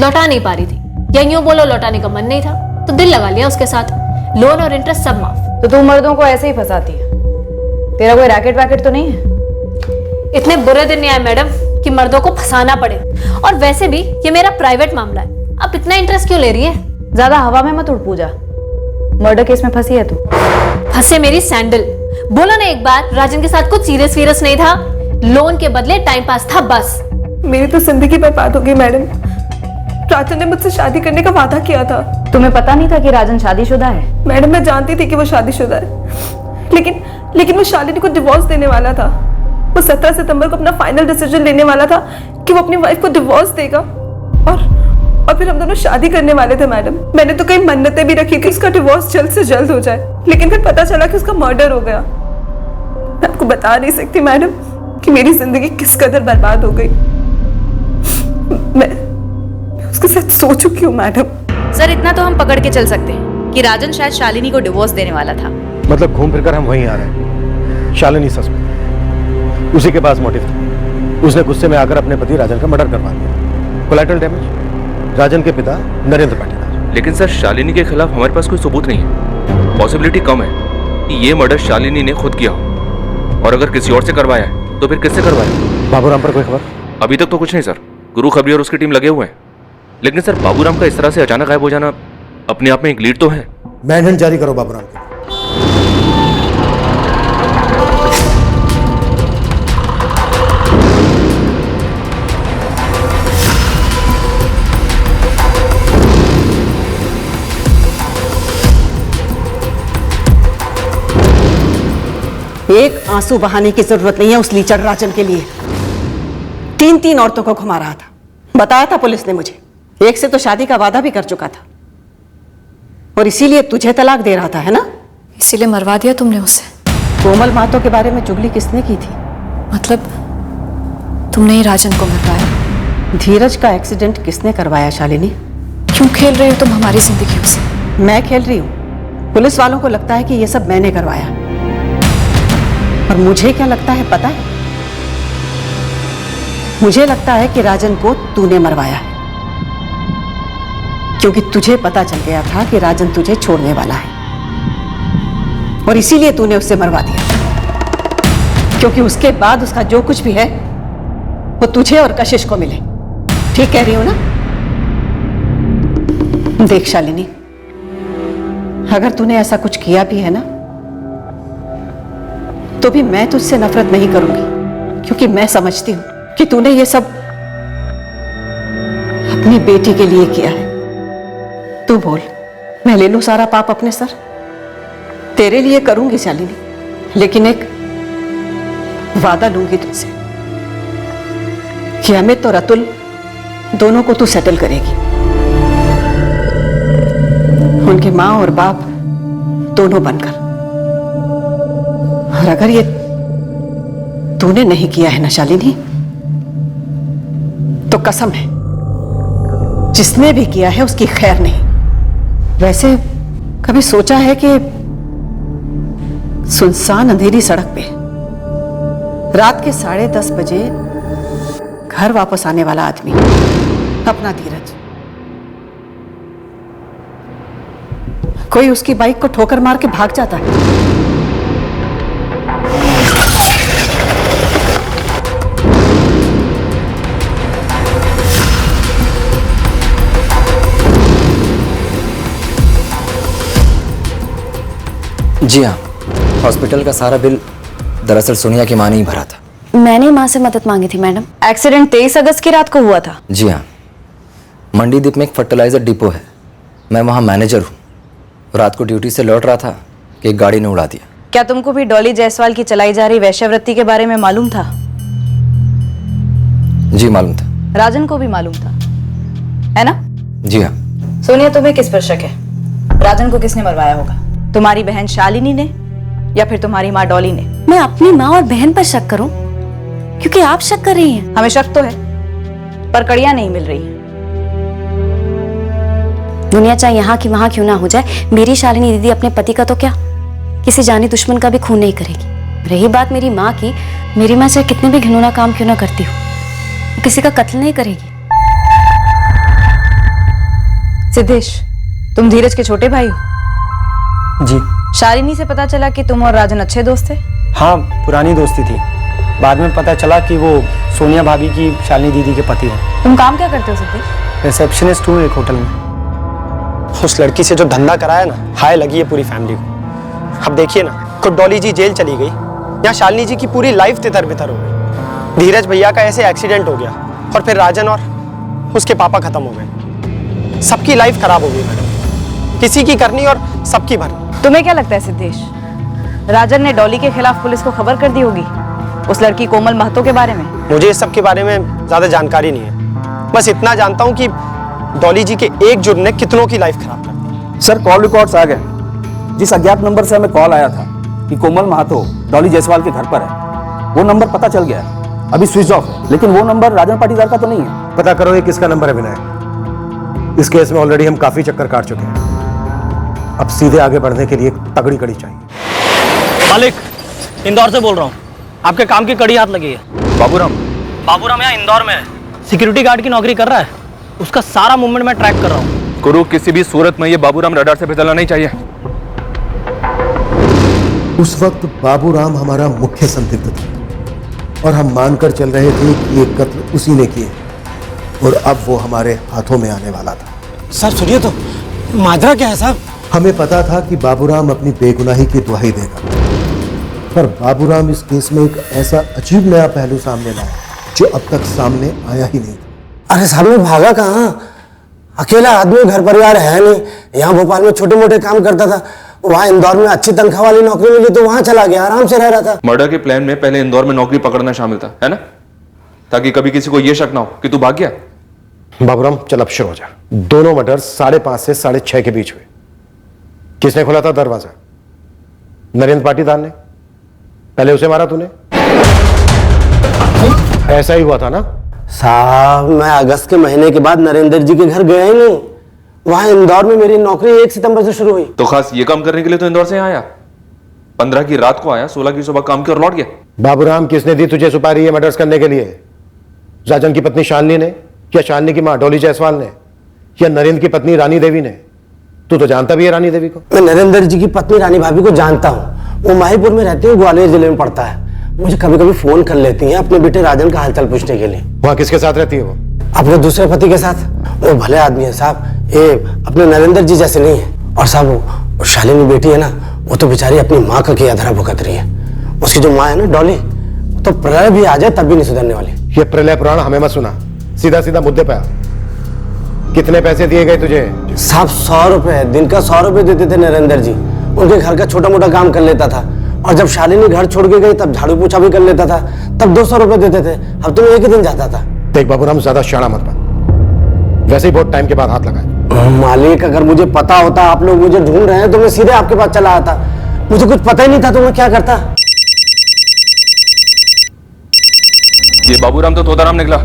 लौटा नहीं पा रही थी, या यूं बोलो लौटाने का मन नहीं था, तो दिल लगा लिया उसके साथ। लोन और इंटरेस्ट सब माफ। तो तू मर्दों को ऐसे ही फंसाती है, तेरा कोई रैकेट वैकेट तो नहीं है? इतने बुरे दिन नहीं आए मैडम कि मर्दों को फंसाना पड़े, और वैसे भी ये मेरा प्राइवेट मामला है, आप इतना इंटरेस्ट क्यों ले रही है? ज्यादा हवा में मत उड़ पूजा, मर्डर केस में फंसी है तू। फंसे मेरी सैंडल, बोला ना एक बार, राजन के साथ कुछ सीरियस वीरियस नहीं था, लोन के बदले टाइम पास था बस। मेरी तो जिंदगी बर्बाद हो गई मैडम। राजन ने मुझसे शादी करने का वादा किया था। तुम्हें पता नहीं था कि राजन शादीशुदा है? मैडम मैं जानती थी कि वो शादीशुदा है, लेकिन वो शालिनी को डिवोर्स देने वाला था। वो 17 सितंबर को अपना फाइनल डिसीजन लेने वाला था कि वो अपनी वाइफ को डिवोर्स देगा और फिर हम दोनों शादी करने वाले थे मैडम। मैंने तो कई मन्नतें भी रखी कि उसका डिवोर्स जल्द से जल्द हो जाए, लेकिन फिर पता चला कि उसका मर्डर हो गया। मैं आपको बता नहीं सकती मैडम कि मेरी जिंदगी किस कदर बर्बाद हो गई। मैं उसके साथ सो चुकी हूँ मैडम। सर इतना तो हम पकड़ के चल सकते हैं कि राजन शायद शालिनी को डिवोर्स देने वाला था। मतलब घूम फिरकर हम वहीं आ रहे हैं। शालिनी सस्पेक्ट, उसी के पास मोटिव था। उसने गुस्से में आकर अपने पति राजन का मर्डर करवा दिया। कोलैटरल डैमेज, राजन के पिता नरेंद्र पाटीदार। लेकिन सर शालिनी के खिलाफ हमारे पास कोई सबूत नहीं है। पॉसिबिलिटी कम है कि ये मर्डर शालिनी ने खुद किया हो, और अगर किसी और से करवाया है तो फिर किससे करवाया? बाबूराम पर कोई खबर? अभी तक तो कुछ नहीं सर। गुरु खबरी और उसकी टीम लगे हुए हैं, लेकिन सर बाबूराम का इस तरह से अचानक गायब हो जाना अपने आप में एक लीड तो है। मैंडेट जारी करो बाबूराम के। एक आंसू बहाने की जरूरत नहीं है उस लीचड़ राजन के लिए। 3 औरतों को घुमा रहा था, बताया था पुलिस ने मुझे। एक से तो शादी का वादा भी कर चुका था, और इसीलिए तुझे तलाक दे रहा था, है ना? इसीलिए मरवा दिया तुमने उसे? कोमल महतो के बारे में चुगली किसने की थी? मतलब तुमने ही राजन को मरवाया? धीरज का एक्सीडेंट किसने करवाया शालिनी? क्यों खेल रही हो तुम हमारी जिंदगियों से? मैं खेल रही हूँ? पुलिस वालों को लगता है कि ये सब मैंने करवाया, और मुझे क्या लगता है पता है? मुझे लगता है कि राजन को तूने मरवाया है, क्योंकि तुझे पता चल गया था कि राजन तुझे छोड़ने वाला है, और इसीलिए तूने उससे मरवा दिया, क्योंकि उसके बाद उसका जो कुछ भी है वो तुझे और कशिश को मिले। ठीक कह रही हो ना? देख शालिनी, अगर तूने ऐसा कुछ किया भी है ना, तो भी मैं तुझसे नफरत नहीं करूंगी, क्योंकि मैं समझती हूं कि तूने ये सब अपनी बेटी के लिए किया है। तू बोल, मैं ले लूं सारा पाप अपने सर? तेरे लिए करूंगी शालिनी, लेकिन एक वादा लूंगी तुझसे कि अमित और अतुल दोनों को तू सेटल करेगी। उनके मां और बाप दोनों बनकर। और अगर ये तूने नहीं किया है ना शालिनी, तो कसम है जिसने भी किया है उसकी खैर नहीं। वैसे कभी सोचा है कि सुनसान अंधेरी सड़क पे रात के 10:30 बजे घर वापस आने वाला आदमी, अपना धीरज, कोई उसकी बाइक को ठोकर मार के भाग जाता है? जी हाँ, हॉस्पिटल का सारा बिल दरअसल सोनिया की माँ ने ही भरा था। मैंने माँ से मदद मांगी थी मैडम। एक्सीडेंट 23 अगस्त की रात को हुआ था? जी हाँ, मंडी द्वीप में एक फर्टिलाइजर डिपो है, मैं वहाँ मैनेजर हूँ। रात को ड्यूटी से लौट रहा था कि एक गाड़ी ने उड़ा दिया। क्या तुमको भी डॉली जायसवाल की चलाई जा रही वैश्यवृत्ति के बारे में मालूम था? जी मालूम था। राजन को भी मालूम था, है ना? जी हाँ। सोनिया, तुम्हें किस पर शक है? राजन को किसने मरवाया होगा? तुम्हारी बहन शालिनी ने या फिर तुम्हारी माँ डॉली ने? मैं अपनी माँ और बहन पर शक करूं क्योंकि आप शक कर रही हैं। हमें शक तो है, पर कड़ियां नहीं मिल रही हैं। दुनिया चाहे यहाँ की वहां क्यों ना हो जाए, मेरी शालिनी दीदी अपने पति का तो क्या, किसी जानी दुश्मन का भी खून नहीं करेगी। रही बात मेरी माँ की, मेरी माँ चाहे कितने भी घिनौना काम क्यों ना करती हो, वो किसी का कत्ल नहीं करेगी। सिद्धेश, तुम धीरज के छोटे भाई हो? जी। शालिनी से पता चला कि तुम और राजन अच्छे दोस्त थे? हाँ, पुरानी दोस्ती थी। बाद में पता चला कि वो सोनिया भाभी की शालिनी दीदी के पति हैं। तुम काम क्या करते हो सिद्धेश? रिसेप्शनिस्ट हूँ एक होटल में। उस लड़की से जो धंधा कराया ना, हाय लगी है पूरी फैमिली को। अब देखिए ना, खुद डॉली जी जेल चली गई, यहाँ शालिनी जी की पूरी लाइफ तितर बितर हो गई। धीरज भैया का ऐसे एक्सीडेंट हो गया और फिर राजन और उसके पापा खत्म हो गए। सबकी लाइफ खराब हो गई मैडम, किसी की करनी और सबकी भरनी। तुम्हें क्या लगता है सिद्धेश, राजन ने डॉली के खिलाफ पुलिस को खबर कर दी होगी उस लड़की कोमल महतो के बारे में? मुझे इस सब के बारे में ज्यादा जानकारी नहीं है, बस इतना जानता हूँ कि डॉली जी के एक जुर्म ने कितनों की लाइफ खराब कर दी। सर कॉल रिकॉर्ड्स आ गए। जिस अज्ञात नंबर से हमें कॉल आया था कि कोमल महतो डॉली जायसवाल के घर पर है, वो नंबर पता चल गया है, अभी स्विच ऑफ है, लेकिन वो नंबर राजन पाटीदार का तो नहीं है। पता करो ये किसका नंबर है विनायक। इस केस में ऑलरेडी हम काफी चक्कर काट चुके हैं, अब सीधे आगे बढ़ने के लिए तगड़ी कड़ी चाहिए। मालिक, इंदौर से बोल रहा हूँ, आपके काम की कड़ी हाथ लगी है। बाबूराम यहाँ इंदौर में है, सिक्योरिटी गार्ड की नौकरी कर रहा है, उसका सारा मूवमेंट मैं ट्रैक कर रहा हूँ। गुरु, किसी भी सूरत में ये बाबूराम रडार से फिसलना नहीं चाहिए। उस वक्त बाबूराम हमारा मुख्य संदिग्ध था और हम मानकर चल रहे थे कि ये कत्ल उसी ने किए और अब वो हमारे हाथों में आने वाला था। सर सुनिए तो, माजरा क्या है साहब? हमें पता था कि बाबूराम अपनी बेगुनाही की दुहाई देगा, पर बाबूराम इस केस में एक ऐसा अजीब नया पहलू सामने लाया जो अब तक सामने आया ही नहीं था। अरे साहब में भागा कहाँ? अकेला आदमी, घर परिवार है नहीं। यहाँ भोपाल में छोटे मोटे काम करता था, वहाँ इंदौर में अच्छी तनख्वाह वाली नौकरी मिली तो वहाँ चला गया, आराम से रह रहा था। मर्डर के प्लान में पहले इंदौर में नौकरी पकड़ना शामिल था, है ना, ताकि कभी किसी को यह शक ना हो कि तू भाग गया। बाबूराम चल अब शुरू हो जा। दोनों मर्डर 5:30 से 6:30 के बीच हुए। किसने खोला था दरवाजा? नरेंद्र पाटीदार ने। पहले उसे मारा तूने? ऐसा ही हुआ था ना साहब? मैं अगस्त के महीने के बाद नरेंद्र जी के घर गया ही नहीं। वहां इंदौर में मेरी नौकरी 1 सितंबर से शुरू हुई। तो खास ये काम करने के लिए तो इंदौर से आया? 15 की रात को आया, 16 की सुबह काम किया और लौट गया। बाबूराम, किसने दी तुझे सुपारी ये मर्डर्स करने के लिए? राजन की पत्नी शालिनी ने, या शालिनी की मां डॉली जायसवाल ने, या नरेंद्र की पत्नी रानी देवी ने? तू तो जानता भी है रानी देवी को। मैं नरेंद्र जी की पत्नी रानी भाभी को जानता हूँ, वो माहीपुर में रहती है, ग्वालियर जिले में पड़ता है। मुझे कभी कभी फोन कर लेती है अपने बेटे राजन का हालचाल पूछने के लिए। वहाँ किसके साथ रहती है वो? अपने दूसरे पति के साथ। वो भले आदमी है साहब, ये अपने नरेंद्र जी जैसे नहीं है। और साहब वो शालिनी बेटी है ना, वो तो बेचारी अपनी माँ का किया धरा भुगत रही है। उसकी जो माँ है ना डॉली, तो प्रलय भी आ जाए तब भी नहीं सुधरने वाली। ये प्रलय पुराण हमें मत सुना, सीधा सीधा मुद्दे पे आ। कितने पैसे दिए गए तुझे? साहब 100 रुपए, दिन का 100 रुपए देते थे नरेंद्र जी। उनके घर का छोटा मोटा काम कर लेता था, और जब शालिनी घर छोड़ के गई तब झाड़ू पोछा भी कर लेता था, तब 200 रुपए देते थे। अब तो एक ही दिन जाता था। देख बाबूराम, ज्यादा शाना मत बन, वैसे ही बहुत टाइम के बाद हाथ लगाए। मालिक, अगर मुझे पता होता आप लोग मुझे ढूंढ रहे हैं तो मैं सीधे आपके पास चला आता। मुझे कुछ पता ही नहीं था तो मैं क्या करता। ये बाबूराम तो तोताराम निकला।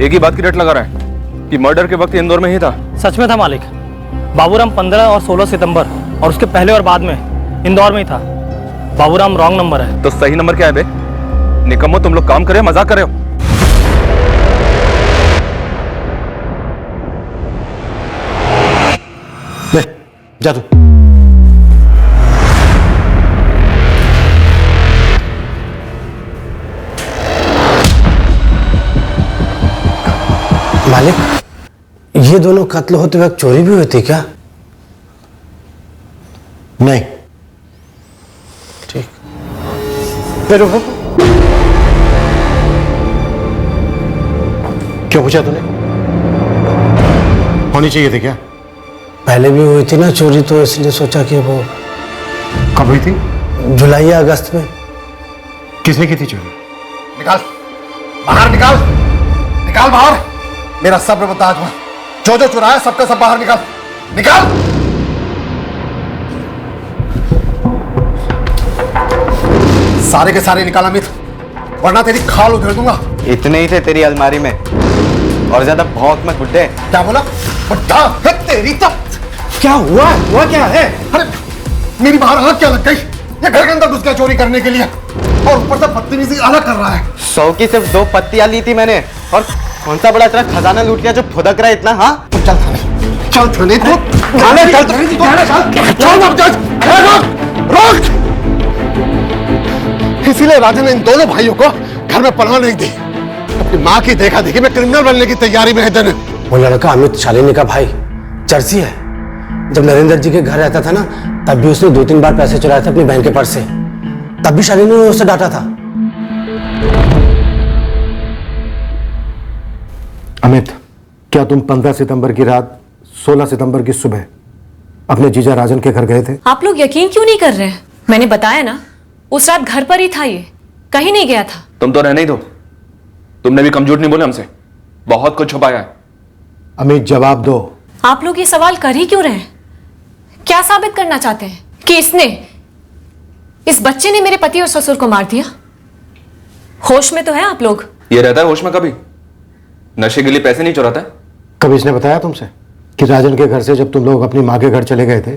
एक ही बात की रट लगा रहा है कि मर्डर के वक्त इंदौर में ही था। सच में था मालिक। बाबूराम 15 और 16 सितंबर और उसके पहले और बाद में इंदौर में ही था। बाबूराम रॉन्ग नंबर है। तो सही नंबर क्या है बे? निकम्मो, तुम लोग काम करे मजाक कर रहे हो? ले जा तू। मालिक, ये दोनों कत्ल होते वक्त चोरी भी हुई थी क्या? नहीं। ठीक। फिर क्यों पूछा तूने? होनी चाहिए थी क्या? पहले भी हुई थी ना चोरी, तो इसलिए सोचा कि वो। कब हुई थी? जुलाई या अगस्त में। किसने की थी चोरी? निकाल बाहर, निकाल निकाल बाहर। मेरा सब्र बता, जो जो चुराया सबका सब बाहर निकाल, निकाल। सारे के सारे निकाल अमित, वरना तेरी खाल उधेड़ दूंगा। इतने ही थे तेरी अलमारी में, और ज्यादा भौंक मत बुड्ढे। क्या बोला? बुड्ढा है तेरी तब। क्या हुआ? हुआ क्या है? अरे मेरी बाहर आग क्या लग गई? ये घर के अंदर घुस गया चोरी करने के लिए, और ऊपर से बदतमीजी अलग कर रहा है। 100 की सिर्फ 2 पत्तियां ली थी मैंने, और कौन सा बड़ा इतना खजाना लूट लिया जो फुदक रहा है इतना? हाँ चल थाने, चल थाने, तू थाने चल, रोक। इसीलिए राजन ने इन दोनों भाइयों को घर में पनाह नहीं दी। अपनी माँ की देखा देखी में क्रिमिनल बनने की तैयारी में है दोनों। वो लड़का अमित शालिनी का भाई चर्ची है। जब नरेंद्र जी के घर रहता था ना, तब भी उसने 2-3 बार पैसे चुराए थे अपनी बहन के पर्स से। तब भी शालिनी ने उससे डांटा था। अमित, क्या तुम 15 सितंबर की रात 16 सितंबर की सुबह अपने जीजा राजन के घर गए थे? आप लोग यकीन क्यों नहीं कर रहे हैं? मैंने बताया ना, उस रात घर पर ही था, ये कहीं नहीं गया था। तुम तो रहने ही दो, तुमने भी कम झूठ नहीं बोले हमसे, बहुत कुछ छुपाया है। अमित, जवाब दो। आप लोग ये सवाल कर ही क्यों रहे हैं? क्या साबित करना चाहते हैं कि इस बच्चे ने मेरे पति और ससुर को मार दिया? होश में तो है आप लोग? ये रहता है होश में कभी? नशे के लिए पैसे नहीं चुराता है? कभी इसने बताया तुमसे कि राजन के घर से जब तुम लोग अपनी माँ के घर चले गए थे,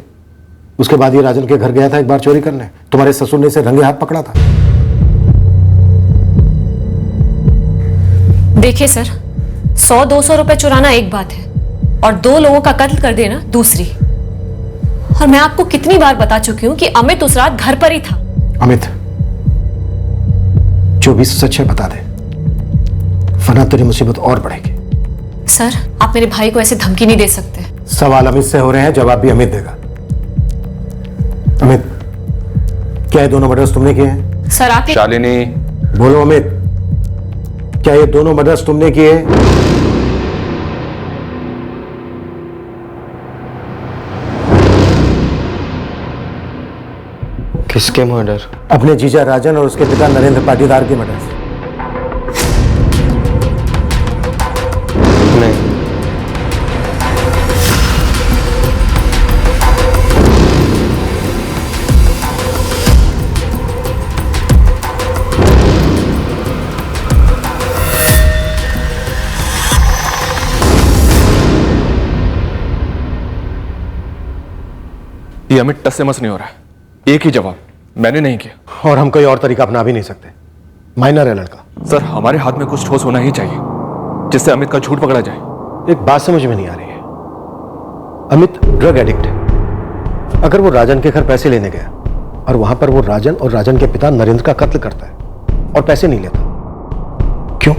उसके बाद ये राजन के घर गया था एक बार चोरी करने, तुम्हारे ससुर ने इसे रंगे हाथ पकड़ा था? देखिए सर, 100-200 रुपए चुराना एक बात है और 2 लोगों का कत्ल कर देना दूसरी। और मैं आपको कितनी बार बता चुकी हूं कि अमित उस रात घर पर ही था। अमित, जो भी सच है बता दे, वरना तेरी मुसीबत और बढ़ेगी। सर, आप मेरे भाई को ऐसे धमकी नहीं दे सकते। सवाल अमित से हो रहे हैं, जवाब भी अमित देगा। अमित, क्या ये दोनों मर्डर्स तुमने किए हैं? सर आप शालिनी, बोलो अमित, क्या ये दोनों मर्डर्स तुमने किए? किसके मर्डर? अपने जीजा राजन और उसके पिता नरेंद्र पाटीदार के मर्डर। नहीं। ये अमित टस से मस नहीं हो रहा है। एक ही जवाब, मैंने नहीं किया। और हम कोई और तरीका अपना भी नहीं सकते, माइनर है लड़का। सर, हमारे हाथ में कुछ ठोस होना ही चाहिए जिससे अमित का झूठ पकड़ा जाए। एक बात समझ में नहीं आ रही है, अमित ड्रग एडिक्ट है। अगर वो राजन के घर पैसे लेने गया और वहां पर वो राजन और राजन के पिता नरेंद्र का कत्ल करता है और पैसे नहीं लेता, क्यों?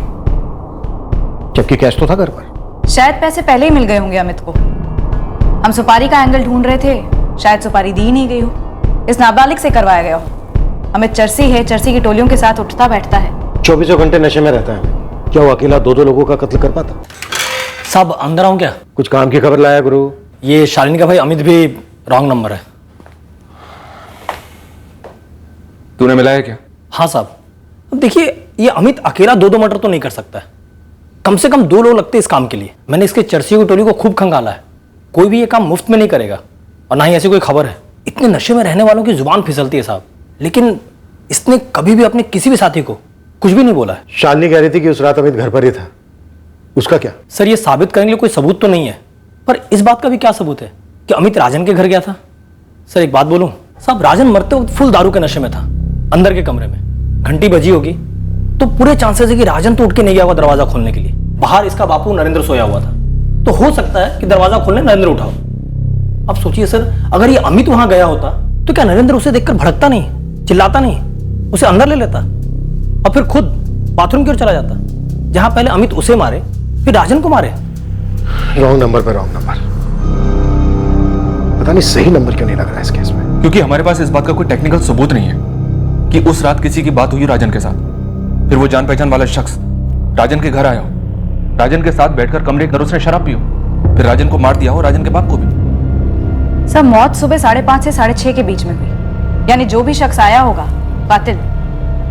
जबकि कैश तो था घर पर। शायद पैसे पहले ही मिल गए होंगे अमित को। हम सुपारी का एंगल ढूंढ रहे थे, शायद सुपारी दी नहीं गई हो, इस नाबालिग से करवाया गया हो। अमित चरसी है, चरसी की टोलियों के साथ उठता बैठता है, 24 घंटे नशे में रहता है। क्या वो अकेला 2-2 लोगों का कत्ल कर पाता? साहब अंदर आऊं क्या? कुछ काम की खबर लाया गुरु। ये शालिनी का भाई अमित भी रॉन्ग नंबर है। तूने मिलाया क्या? हाँ साहब। अब देखिए, ये अमित अकेला 2-2 मर्डर तो नहीं कर सकता है, कम से कम 2 लोग लगते इस काम के लिए। मैंने इसके चरसी की टोली को खूब खंगाला है, कोई भी ये काम मुफ्त में नहीं करेगा और ना ही ऐसी कोई खबर है। इतने नशे में रहने वालों की जुबान फिसलती है साहब, लेकिन इसने कभी भी अपने किसी भी साथी को कुछ भी नहीं बोला है। शालिनी कह रही थी कि उस रात अमित घर पर ही था, उसका क्या? सर, ये साबित करने के लिए कोई सबूत तो नहीं है, पर इस बात का भी क्या सबूत है कि अमित राजन के घर गया था? सर एक बात बोलूं साहब, राजन मरते वक्त फुल दारू के नशे में था, अंदर के कमरे में घंटी बजी होगी तो पूरे चांसेस है कि राजन तो उठ के नहीं गया होगा दरवाजा खोलने के लिए। बाहर इसका बापू नरेंद्र सोया हुआ था, तो हो सकता है कि दरवाजा खोलने नरेंद्र उठा हो। अब सोचिए सर, अगर ये अमित वहां गया होता तो क्या नरेंद्र उसे देखकर भड़कता नहीं, चिल्लाता नहीं, उसे अंदर ले लेता और फिर खुद बाथरूम की ओर चला जाता, जहां पहले अमित उसे मारे फिर राजन को मारे? रॉन्ग नंबर पे रॉन्ग नंबर। पता नहीं सही नंबर क्यों नहीं लग रहा है इस केस में। क्योंकि हमारे पास इस बात का कोई टेक्निकल सबूत नहीं है कि उस रात किसी की बात हुई राजन के साथ, फिर वो जान पहचान वाला शख्स राजन के घर आया हो, राजन के साथ बैठकर कमरे के अंदर उसने शराब पी हो, फिर राजन को मार दिया हो, राजन के बाप को भी। सर, मौत सुबह 5:30 से 6:30 के बीच में हुई, यानी जो भी शख्स आया होगा, कातिल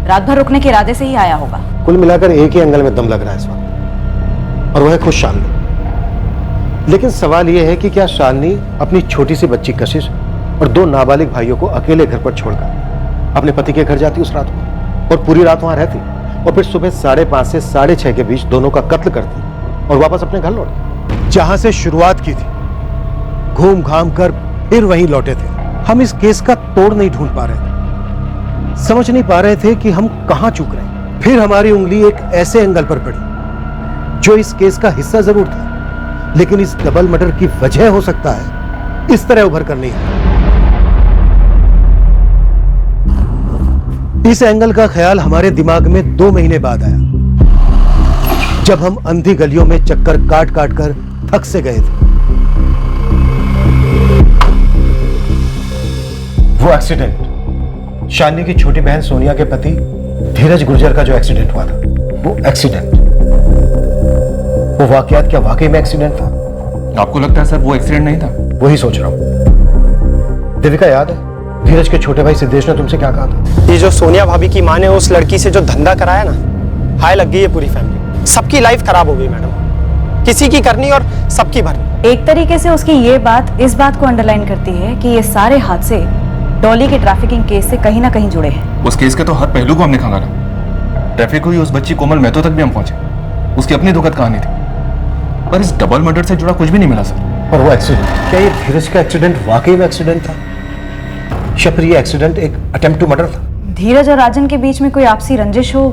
रात भर रुकने के इरादे से ही आया होगा। कुल मिलाकर एक ही एंगल में दम लग रहा है इस वक्त, और वह है खुद शालिनी। लेकिन सवाल यह है कि क्या शालिनी अपनी छोटी सी बच्ची कशिश और 2 नाबालिग भाइयों को अकेले घर पर छोड़कर अपने पति के घर जाती उस रात को और पूरी रात वहां रहती और फिर सुबह 5:30 से 6:30 के बीच दोनों का कत्ल करती और वापस अपने घर लौटती? जहां से शुरुआत की थी, घूम घाम कर फिर वहीं लौटे थे। हम इस केस का तोड़ नहीं ढूंढ पा रहे थे, समझ नहीं पा रहे थे कि हम कहां चूक रहे हैं। फिर हमारी उंगली एक ऐसे एंगल पर पड़ी जो इस केस का हिस्सा जरूर था, लेकिन इस डबल मर्डर की वजह हो सकता है इस तरह उभर कर नहीं है। इस एंगल का ख्याल हमारे दिमाग में 2 महीने बाद आया, जब हम अंधी गलियों में चक्कर काट काट कर थक से गए थे। वो एक्सीडेंट शालिनी की छोटी बहन सोनिया के पति धीरज गुर्जर का जो एक्सीडेंट हुआ था, वो एक्सीडेंट, वो वाकयात क्या वाकई में एक्सीडेंट था? आपको लगता है सर वो एक्सीडेंट नहीं था? वही सोच रहा हूं। देविका, याद है धीरज के छोटे भाई सिद्धेश ने तुमसे क्या कहा था? ये जो सोनिया भाभी की माँ ने उस लड़की से जो धंधा कराया ना, हाय लग गई है पूरी फैमिली। सबकी लाइफ खराब हो गई मैडम, किसी की करनी और सबकी भरनी। एक तरीके से उसकी ये बात इस बात को अंडरलाइन करती है कि ये सारे हादसे डॉली के ट्रैफिकिंग केस से कहीं ना कहीं जुड़े हैं। उस केस के तो हर पहलू को हमने खंगाला। ट्रैफिक हुई उस बच्ची कोमल महतो तक भी हम पहुंचे। उसकी अपनी दुखद कहानी थी, पर इस डबल मर्डर से जुड़ा कुछ भी नहीं मिला सर। और वो एक्सीडेंट, क्या ये धीरज का एक्सीडेंट वाकई में एक्सीडेंट था या फिर ये एक्सीडेंट एक अटेम्प्ट टू मर्डर था? धीरज और राजन के बीच में कोई आपसी रंजिश हो,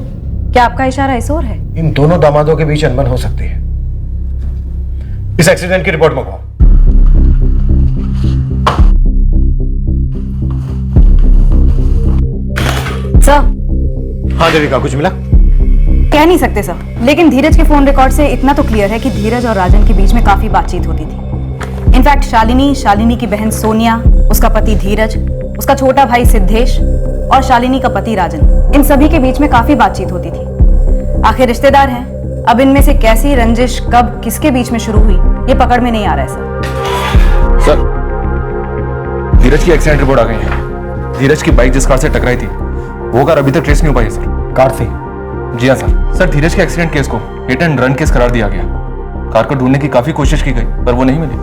क्या आपका इशारा इस ओर है? इन दोनों दामादों के बीच अनबन हो सकती है। इस एक्सीडेंट की रिपोर्ट मंगवाओ। सर। हाँ देविका, कुछ मिला? कह नहीं सकते सर, लेकिन धीरज के फोन रिकॉर्ड से इतना तो क्लियर है कि धीरज और राजन के बीच में काफी बातचीत होती थी। इनफैक्ट शालिनी की बहन सोनिया, उसका पति धीरज, उसका छोटा भाई सिद्धेश और शालिनी का पति राजन, इन सभी के बीच में काफी बातचीत होती थी। आखिर रिश्तेदार हैं, अब इनमें से कैसी रंजिश कब किसके बीच में शुरू हुई ये पकड़ में नहीं आ रहा है सर। धीरज की एक्सीडेंट रिपोर्ट आ गई है। धीरज की बाइक जिस कार से टकराई थी वो कार अभी तक ट्रेस नहीं हो पाई सर। कार थी? जी हाँ सर। सर धीरज के एक्सीडेंट केस को हिट एंड रन केस करार दिया गया। कार को ढूंढने की काफी कोशिश की गई पर वो नहीं मिली।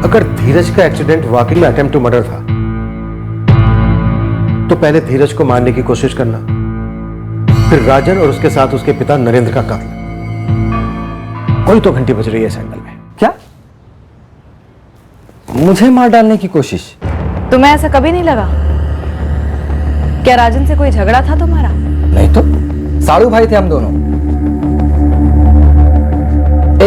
अगर धीरज का एक्सीडेंट वाकई में अटेम्प्ट टू मर्डर था तो पहले धीरज को मारने की कोशिश करना, फिर राजन और उसके साथ उसके पिता नरेंद्र का कत्ल। कोई तो घंटी बज रही है सैंडल में। क्या मुझे मार डालने की कोशिश? तुम्हें ऐसा कभी नहीं लगा? क्या राजन से कोई झगड़ा था तुम्हारा? नहीं तो, साड़ू भाई थे हम दोनों।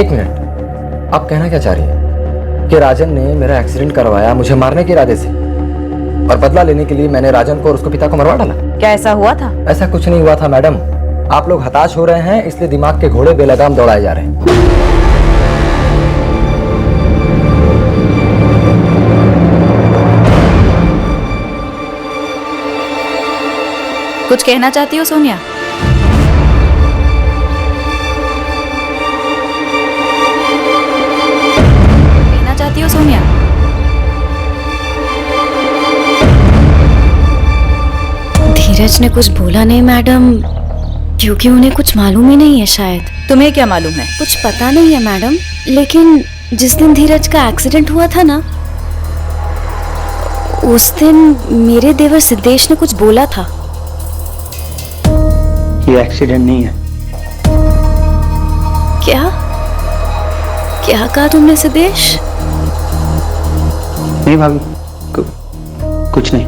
एक मिनट, आप कहना क्या चाह रही हैं कि राजन ने मेरा एक्सीडेंट करवाया मुझे मारने के इरादे से, और बदला लेने के लिए मैंने राजन को और उसके पिता को मरवा डाला? क्या ऐसा हुआ था? ऐसा कुछ नहीं हुआ था मैडम। आप लोग हताश हो रहे हैं इसलिए दिमाग के घोड़े बेलगाम दौड़ाए जा रहे हैं। कुछ कहना चाहती हो सोनिया? कहना चाहती हो सोनिया? धीरज ने कुछ बोला नहीं मैडम, क्योंकि उन्हें कुछ मालूम ही नहीं है शायद। तुम्हें क्या मालूम है? कुछ पता नहीं है मैडम, लेकिन जिस दिन धीरज का एक्सीडेंट हुआ था ना, उस दिन मेरे देवर सिद्धेश ने कुछ बोला था। ये एक्सीडेंट नहीं है। क्या क्या कहा तुमने सिद्धेश? नहीं भाभी, कुछ नहीं।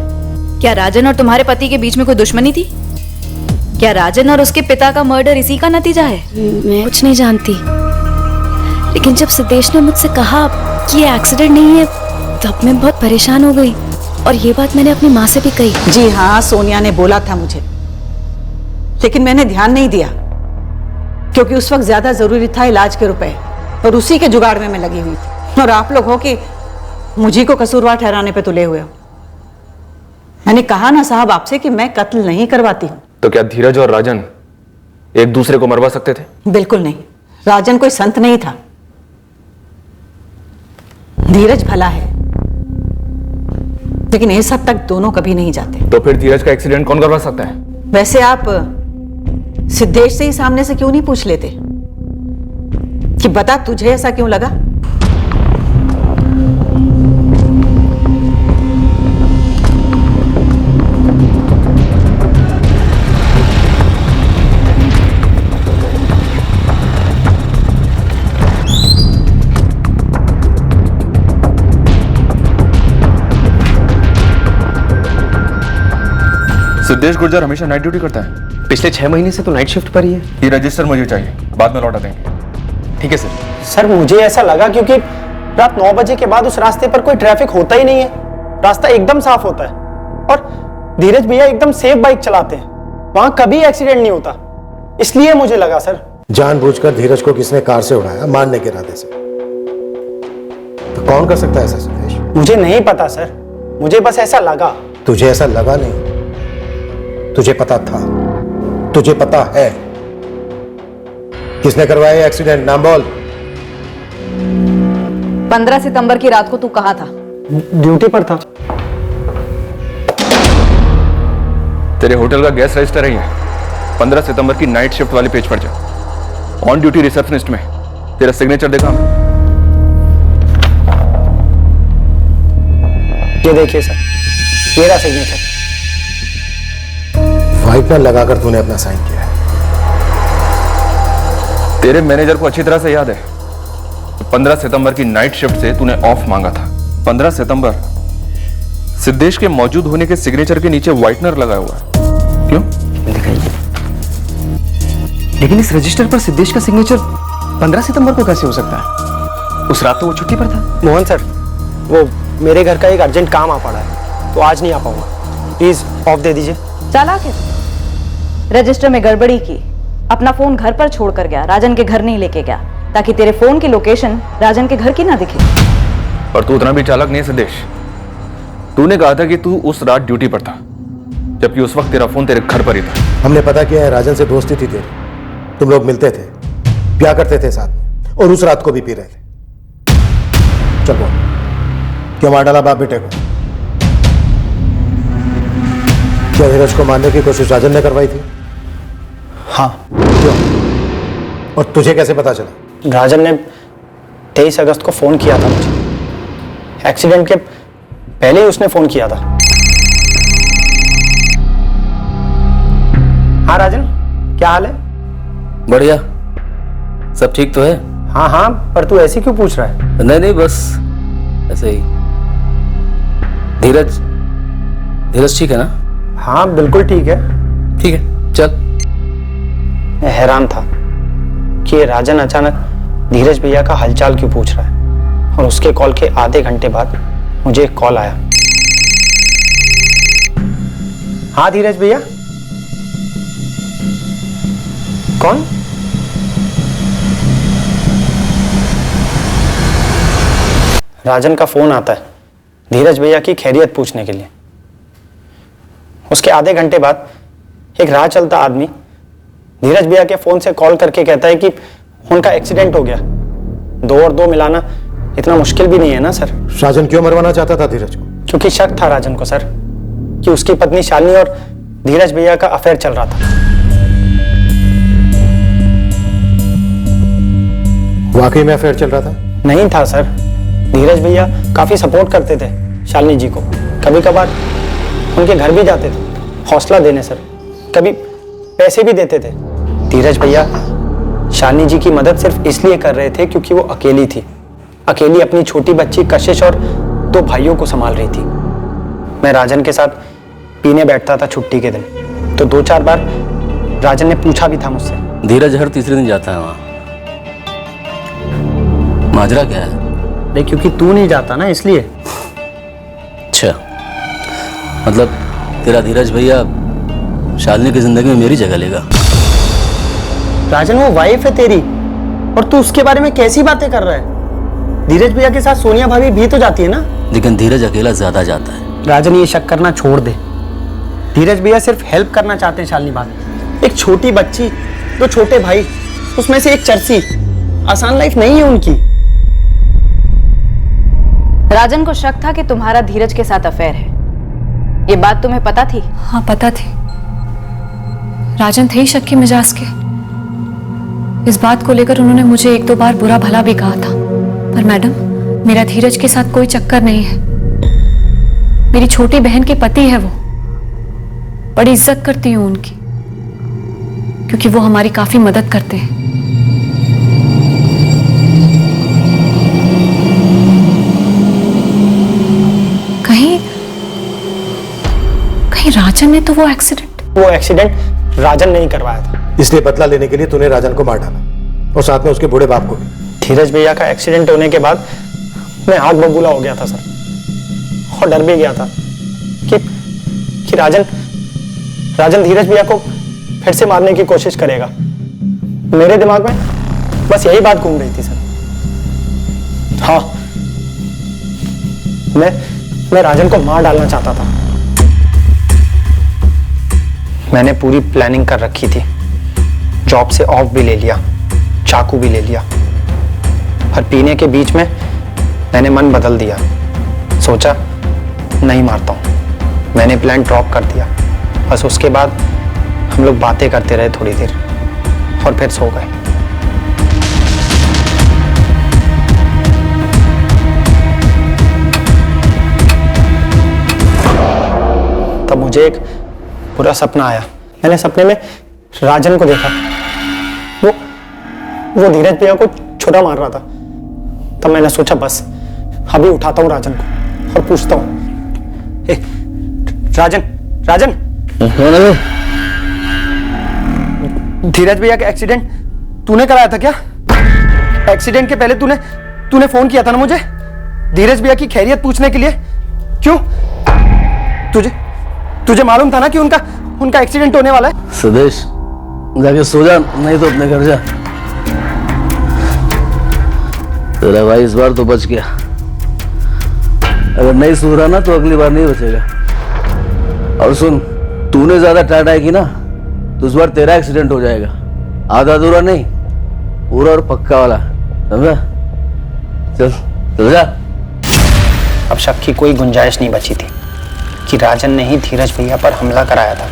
क्या राजन और तुम्हारे पति के बीच में कोई दुश्मनी थी? क्या राजन और उसके पिता का मर्डर इसी का नतीजा है? मैं कुछ नहीं जानती, लेकिन जब सिद्धेश ने मुझसे कहा कि ये एक्सीडेंट नहीं है तब मैं बहुत परेशान हो गई, और ये बात मैंने अपनी माँ से भी कही। जी हाँ, सोनिया ने बोला था मुझे, लेकिन मैंने ध्यान नहीं दिया क्योंकि उस वक्त ज्यादा जरूरी था इलाज के रुपए, और उसी के जुगाड़ में मैं लगी हुई थी। और आप लोग हो कि मुझी को कसूरवार ठहराने पे तुले हुए हो। मैंने कहा ना साहब आपसे कि मैं कत्ल नहीं करवाती हूँ। तो क्या धीरज और राजन एक दूसरे को मरवा सकते थे? बिल्कुल नहीं। राजन कोई संत नहीं था, धीरज भला है, लेकिन इस हद तक दोनों कभी नहीं जाते। तो फिर धीरज का एक्सीडेंट कौन करवा सकता है? वैसे आप सिद्धेश से ही सामने से क्यों नहीं पूछ लेते कि बता तुझे ऐसा क्यों लगा? सिद्धेश गुर्जर हमेशा नाइट ड्यूटी करता है। पिछले 6 महीने से तो नाइट शिफ्ट पर ही है। ये रजिस्टर मुझे चाहिए, बाद में लौटा देंगे। ठीक है सर। सर मुझे ऐसा लगा क्योंकि रात 9 बजे के बाद उस रास्ते पर कोई ट्रैफिक होता ही नहीं है, रास्ता एकदम साफ होता है, और धीरज भैया एकदम सेफ बाइक चलाते हैं, वहां कभी एक्सीडेंट नहीं होता, इसलिए मुझे लगा सर। जानबूझकर धीरज को किसने कार से उड़ाया, मारने के इरादे से? तो कौन कर सकता है ऐसा सिद्धेश? मुझे नहीं पता सर, मुझे बस ऐसा लगा। तुझे ऐसा लगा नहीं, तुझे पता था, तुझे पता है। किसने करवाया एक्सीडेंट? नाम बोल। 15 सितंबर की रात को तू कहाँ था? ड्यूटी पर था। तेरे होटल का गैस रजिस्टर है 15 सितंबर की नाइट शिफ्ट वाले पेज पर जा। ऑन ड्यूटी रिसेप्शनिस्ट में तेरा सिग्नेचर देखा? ये देखिए सर, मेरा सिग्नेचर। व्हाइटनर लगाकर तूने अपना साइन किया है। तेरे मैनेजर को अच्छी तरह से याद है 15 सितंबर की नाइट शिफ्ट से तूने ऑफ मांगा था। 15 सितंबर सिद्धेश के मौजूद होने के सिग्नेचर के नीचे व्हाइटनर लगा हुआ है। क्यों? दिखाइए। लेकिन इस रजिस्टर पर सिद्धेश का सिग्नेचर 15 सितंबर को कैसे हो सकता है? उस रात तो वो छुट्टी पर था। मोहन सर, वो मेरे घर का एक अर्जेंट काम आ पड़ा है, तो आज नहीं आ पाऊंगा। प्लीज ऑफ दे दीजिए। चालाक है तू। रजिस्टर में गड़बड़ी की, अपना फोन घर पर छोड़कर गया, राजन के घर नहीं लेके गया, ताकि तेरे फोन की लोकेशन राजन के घर की ना दिखे। और तू उतना भी चालाक नहीं है सिद्धेश। तूने कहा था कि तू उस रात ड्यूटी पर था, जबकि उस वक्त तेरा फोन तेरे घर पर ही था। हमने पता किया है राजन से दोस्ती थी तेरी, तुम लोग मिलते थे, प्यार करते थे साथ में, और उस रात को भी पी रहे थे। चल बोल, क्यों मार डाला बाप बेटे को? क्या धीरज को मारने की कोशिश राजन ने करवाई थी? हाँ। क्यों? और तुझे कैसे पता चला? राजन ने 23 अगस्त को फोन किया था मुझे। एक्सीडेंट के पहले ही उसने फोन किया था। हाँ राजन, क्या हाल है? बढ़िया, सब ठीक तो है? हाँ हाँ, पर तू ऐसे क्यों पूछ रहा है? नहीं, बस ऐसे ही। धीरज ठीक है ना? हाँ बिल्कुल ठीक है। ठीक है, चल। मैं हैरान था कि ये राजन अचानक धीरज भैया का हालचाल क्यों पूछ रहा है, और उसके कॉल के आधे घंटे बाद मुझे एक कॉल आया। हाँ धीरज भैया। कौन? राजन का फोन आता है धीरज भैया की खैरियत पूछने के लिए। उसके आधे घंटे बाद एक राह चलता आदमी धीरज भैया के फोन से कॉल करके कहता है कि उनका एक्सीडेंट हो गया। 2 और 2 मिलाना इतना मुश्किल भी नहीं है ना सर। राजन क्यों मरवाना चाहता था धीरज को? क्योंकि शक था राजन को सर कि उसकी पत्नी शालिनी और धीरज भैया का अफेयर चल रहा था। वाकई में अफेयर चल रहा था? नहीं था सर। धीरज भैया काफी सपोर्ट करते थे शालिनी जी को, कभी कभार उनके घर भी जाते थे हौसला देने सर, कभी पैसे भी देते थे। धीरज भैया शालिनी जी की मदद सिर्फ इसलिए कर रहे थे क्योंकि वो अकेली थी, अकेली अपनी छोटी बच्ची कशिश और 2 भाइयों को संभाल रही थी। मैं राजन के साथ पीने बैठता था छुट्टी के दिन, तो 2-4 बार राजन ने पूछा भी था मुझसे। धीरज हर तीसरे दिन जाता है वहां, माजरा क्या है? नहीं, क्योंकि तू नहीं जाता ना इसलिए। अच्छा, मतलब तेरा धीरज भैया शालिनी की जिंदगी में मेरी जगह लेगा? राजन वो वाइफ है तेरी, और तू उसके बारे में कैसी बातें कर रहा है? धीरज भैया के साथ सोनिया भाभी भी तो जाती है ना। लेकिन धीरज अकेला ज्यादा जाता है। राजन ये शक करना छोड़ दे। धीरज भैया सिर्फ हेल्प करना चाहते हैं शालिनी भाभी। एक छोटी बच्ची, 2 छोटे भाई, उसमें से एक चर्सी। आसान लाइफ नहीं है उनकी। राजन को शक था कि तुम्हारा धीरज के साथ अफेयर है, ये बात तुम्हें पता थी? हाँ पता थी। राजन थे ही शक की मिजाज के। इस बात को लेकर उन्होंने मुझे 1-2 बार बुरा भला भी कहा था, पर मैडम मेरा धीरज के साथ कोई चक्कर नहीं है। मेरी छोटी बहन के पति है वो, बड़ी इज्जत करती हूं उनकी, क्योंकि वो हमारी काफी मदद करते हैं। कहीं राजन ने तो वो एक्सीडेंट राजन ने ही करवाया था। इसलिए बदला लेने के लिए तूने राजन को मार डाला, और साथ में उसके बूढ़े बाप को भी। धीरज भैया का एक्सीडेंट होने के बाद मैं आग बबूला हो गया था सर, और डर भी गया था कि राजन धीरज भैया को फिर से मारने की कोशिश करेगा। मेरे दिमाग में बस यही बात घूम रही थी सर। हाँ, मैं राजन को मार डालना चाहता था। मैंने पूरी प्लानिंग कर रखी थी, जॉब से ऑफ भी ले लिया, चाकू भी ले लिया, पर पीने के बीच में मैंने मन बदल दिया। सोचा नहीं मारता हूं, मैंने प्लान ड्रॉप कर दिया। बस उसके बाद हम लोग बातें करते रहे थोड़ी देर और फिर सो गए। तब मुझे एक बुरा सपना आया। मैंने सपने में राजन को देखा, वो धीरज भैया को छोटा मार रहा था। तब मैंने सोचा बस अभी उठाता हूं राजन को और पूछता हूं, राजन धीरज भैया का एक्सीडेंट तूने कराया था क्या? एक्सीडेंट के पहले तूने फोन किया था ना मुझे धीरज भैया की खैरियत पूछने के लिए। क्यों? तुझे मालूम था ना कि उनका एक्सीडेंट होने वाला है? सुदेश, जाके सो जा, नहीं तो अपने घर जा। तेरा भाई इस बार तो बच गया, अगर नहीं सो रहा ना तो अगली बार नहीं बचेगा। और सुन, तूने ज्यादा टाइट आएगी ना तो इस बार तेरा एक्सीडेंट हो जाएगा। आधा अधूरा नहीं, पूरा और पक्का वाला, समझा? चल जा। अब शक की कोई गुंजाइश नहीं बची थी कि राजन ने ही धीरज भैया पर हमला कराया था।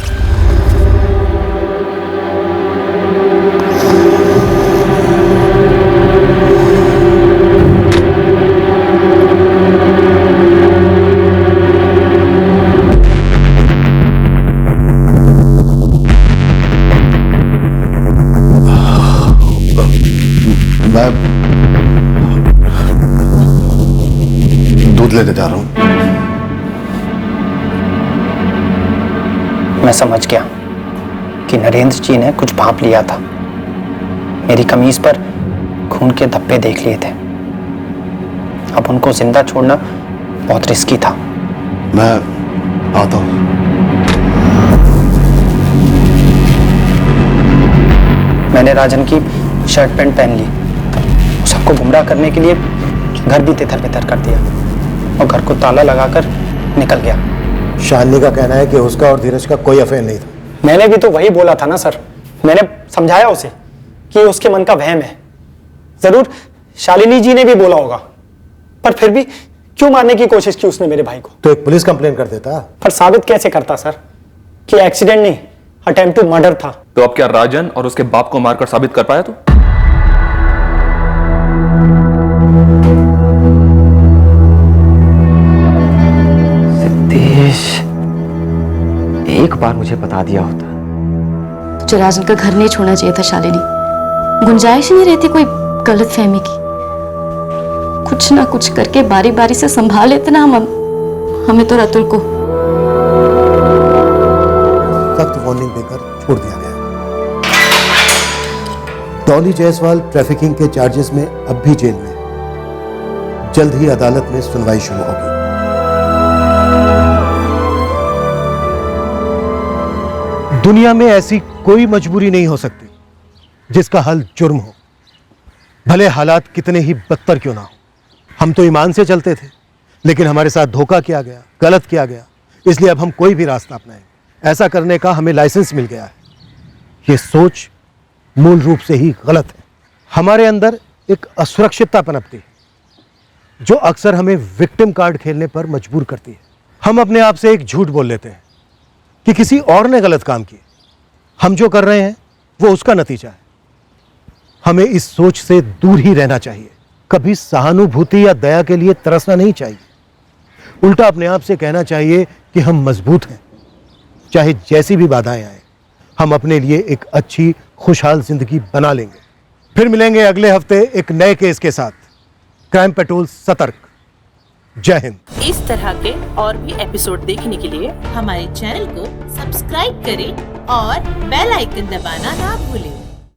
मैं दूध लेने जा रहा हूं। मैं समझ गया कि नरेंद्र जी ने कुछ भांप लिया था। मेरी कमीज पर खून के धब्बे देख लिए थे। अब उनको जिंदा छोड़ना बहुत रिस्की था। मैं आता हूं। मैंने राजन की शर्ट पैंट पहन ली, सबको गुमराह करने के लिए घर भी तितर बितर कर दिया और घर को ताला लगाकर निकल गया। शालिनी का कहना है कि उसका और धीरज का कोई अफेयर नहीं था। मैंने भी तो वही बोला था ना सर। मैंने समझाया उसे कि उसके मन का वहम है। जरूर शालिनी जी ने भी बोला होगा, पर फिर भी क्यों मारने की कोशिश की उसने मेरे भाई को? तो एक पुलिस कंप्लेन कर देता। पर साबित कैसे करता सर कि एक्सीडेंट नहीं, अटेम्प्ट टू मर्डर था? तो अब क्या राजन और उसके बाप को मारकर साबित कर पाया तू? एक बार मुझे बता दिया होता। तुझे राजन का घर नहीं छोड़ना चाहिए था शालिनी। गुंजाइश ही नहीं रहती कोई गलत फहमी की। कुछ ना कुछ करके बारी बारी से संभाल लेते ना हमें तो रतुल को। सख्त वार्निंग देकर छोड़ दिया गया। डॉली जायसवाल ट्रैफिकिंग के चार्जेस में अब भी जेल में। जल्द ही अदालत में सुनवाई शुरू होगी। दुनिया में ऐसी कोई मजबूरी नहीं हो सकती जिसका हल जुर्म हो, भले हालात कितने ही बदतर क्यों ना हो। हम तो ईमान से चलते थे, लेकिन हमारे साथ धोखा किया गया, गलत किया गया, इसलिए अब हम कोई भी रास्ता अपनाएंगे। ऐसा करने का हमें लाइसेंस मिल गया है। ये सोच मूल रूप से ही गलत है। हमारे अंदर एक असुरक्षितता पनपती है जो अक्सर हमें विक्टिम कार्ड खेलने पर मजबूर करती है। हम अपने आप से एक झूठ बोल लेते हैं कि किसी और ने गलत काम किया, हम जो कर रहे हैं वो उसका नतीजा है। हमें इस सोच से दूर ही रहना चाहिए। कभी सहानुभूति या दया के लिए तरसना नहीं चाहिए। उल्टा अपने आप से कहना चाहिए कि हम मजबूत हैं, चाहे जैसी भी बाधाएं आए, हम अपने लिए एक अच्छी खुशहाल जिंदगी बना लेंगे। फिर मिलेंगे अगले हफ्ते एक नए केस के साथ। क्राइम पेट्रोल सतर्क। जय हिंद। इस तरह के और भी एपिसोड देखने के लिए हमारे चैनल को सब्सक्राइब करें और बेल आइकन दबाना ना भूलें।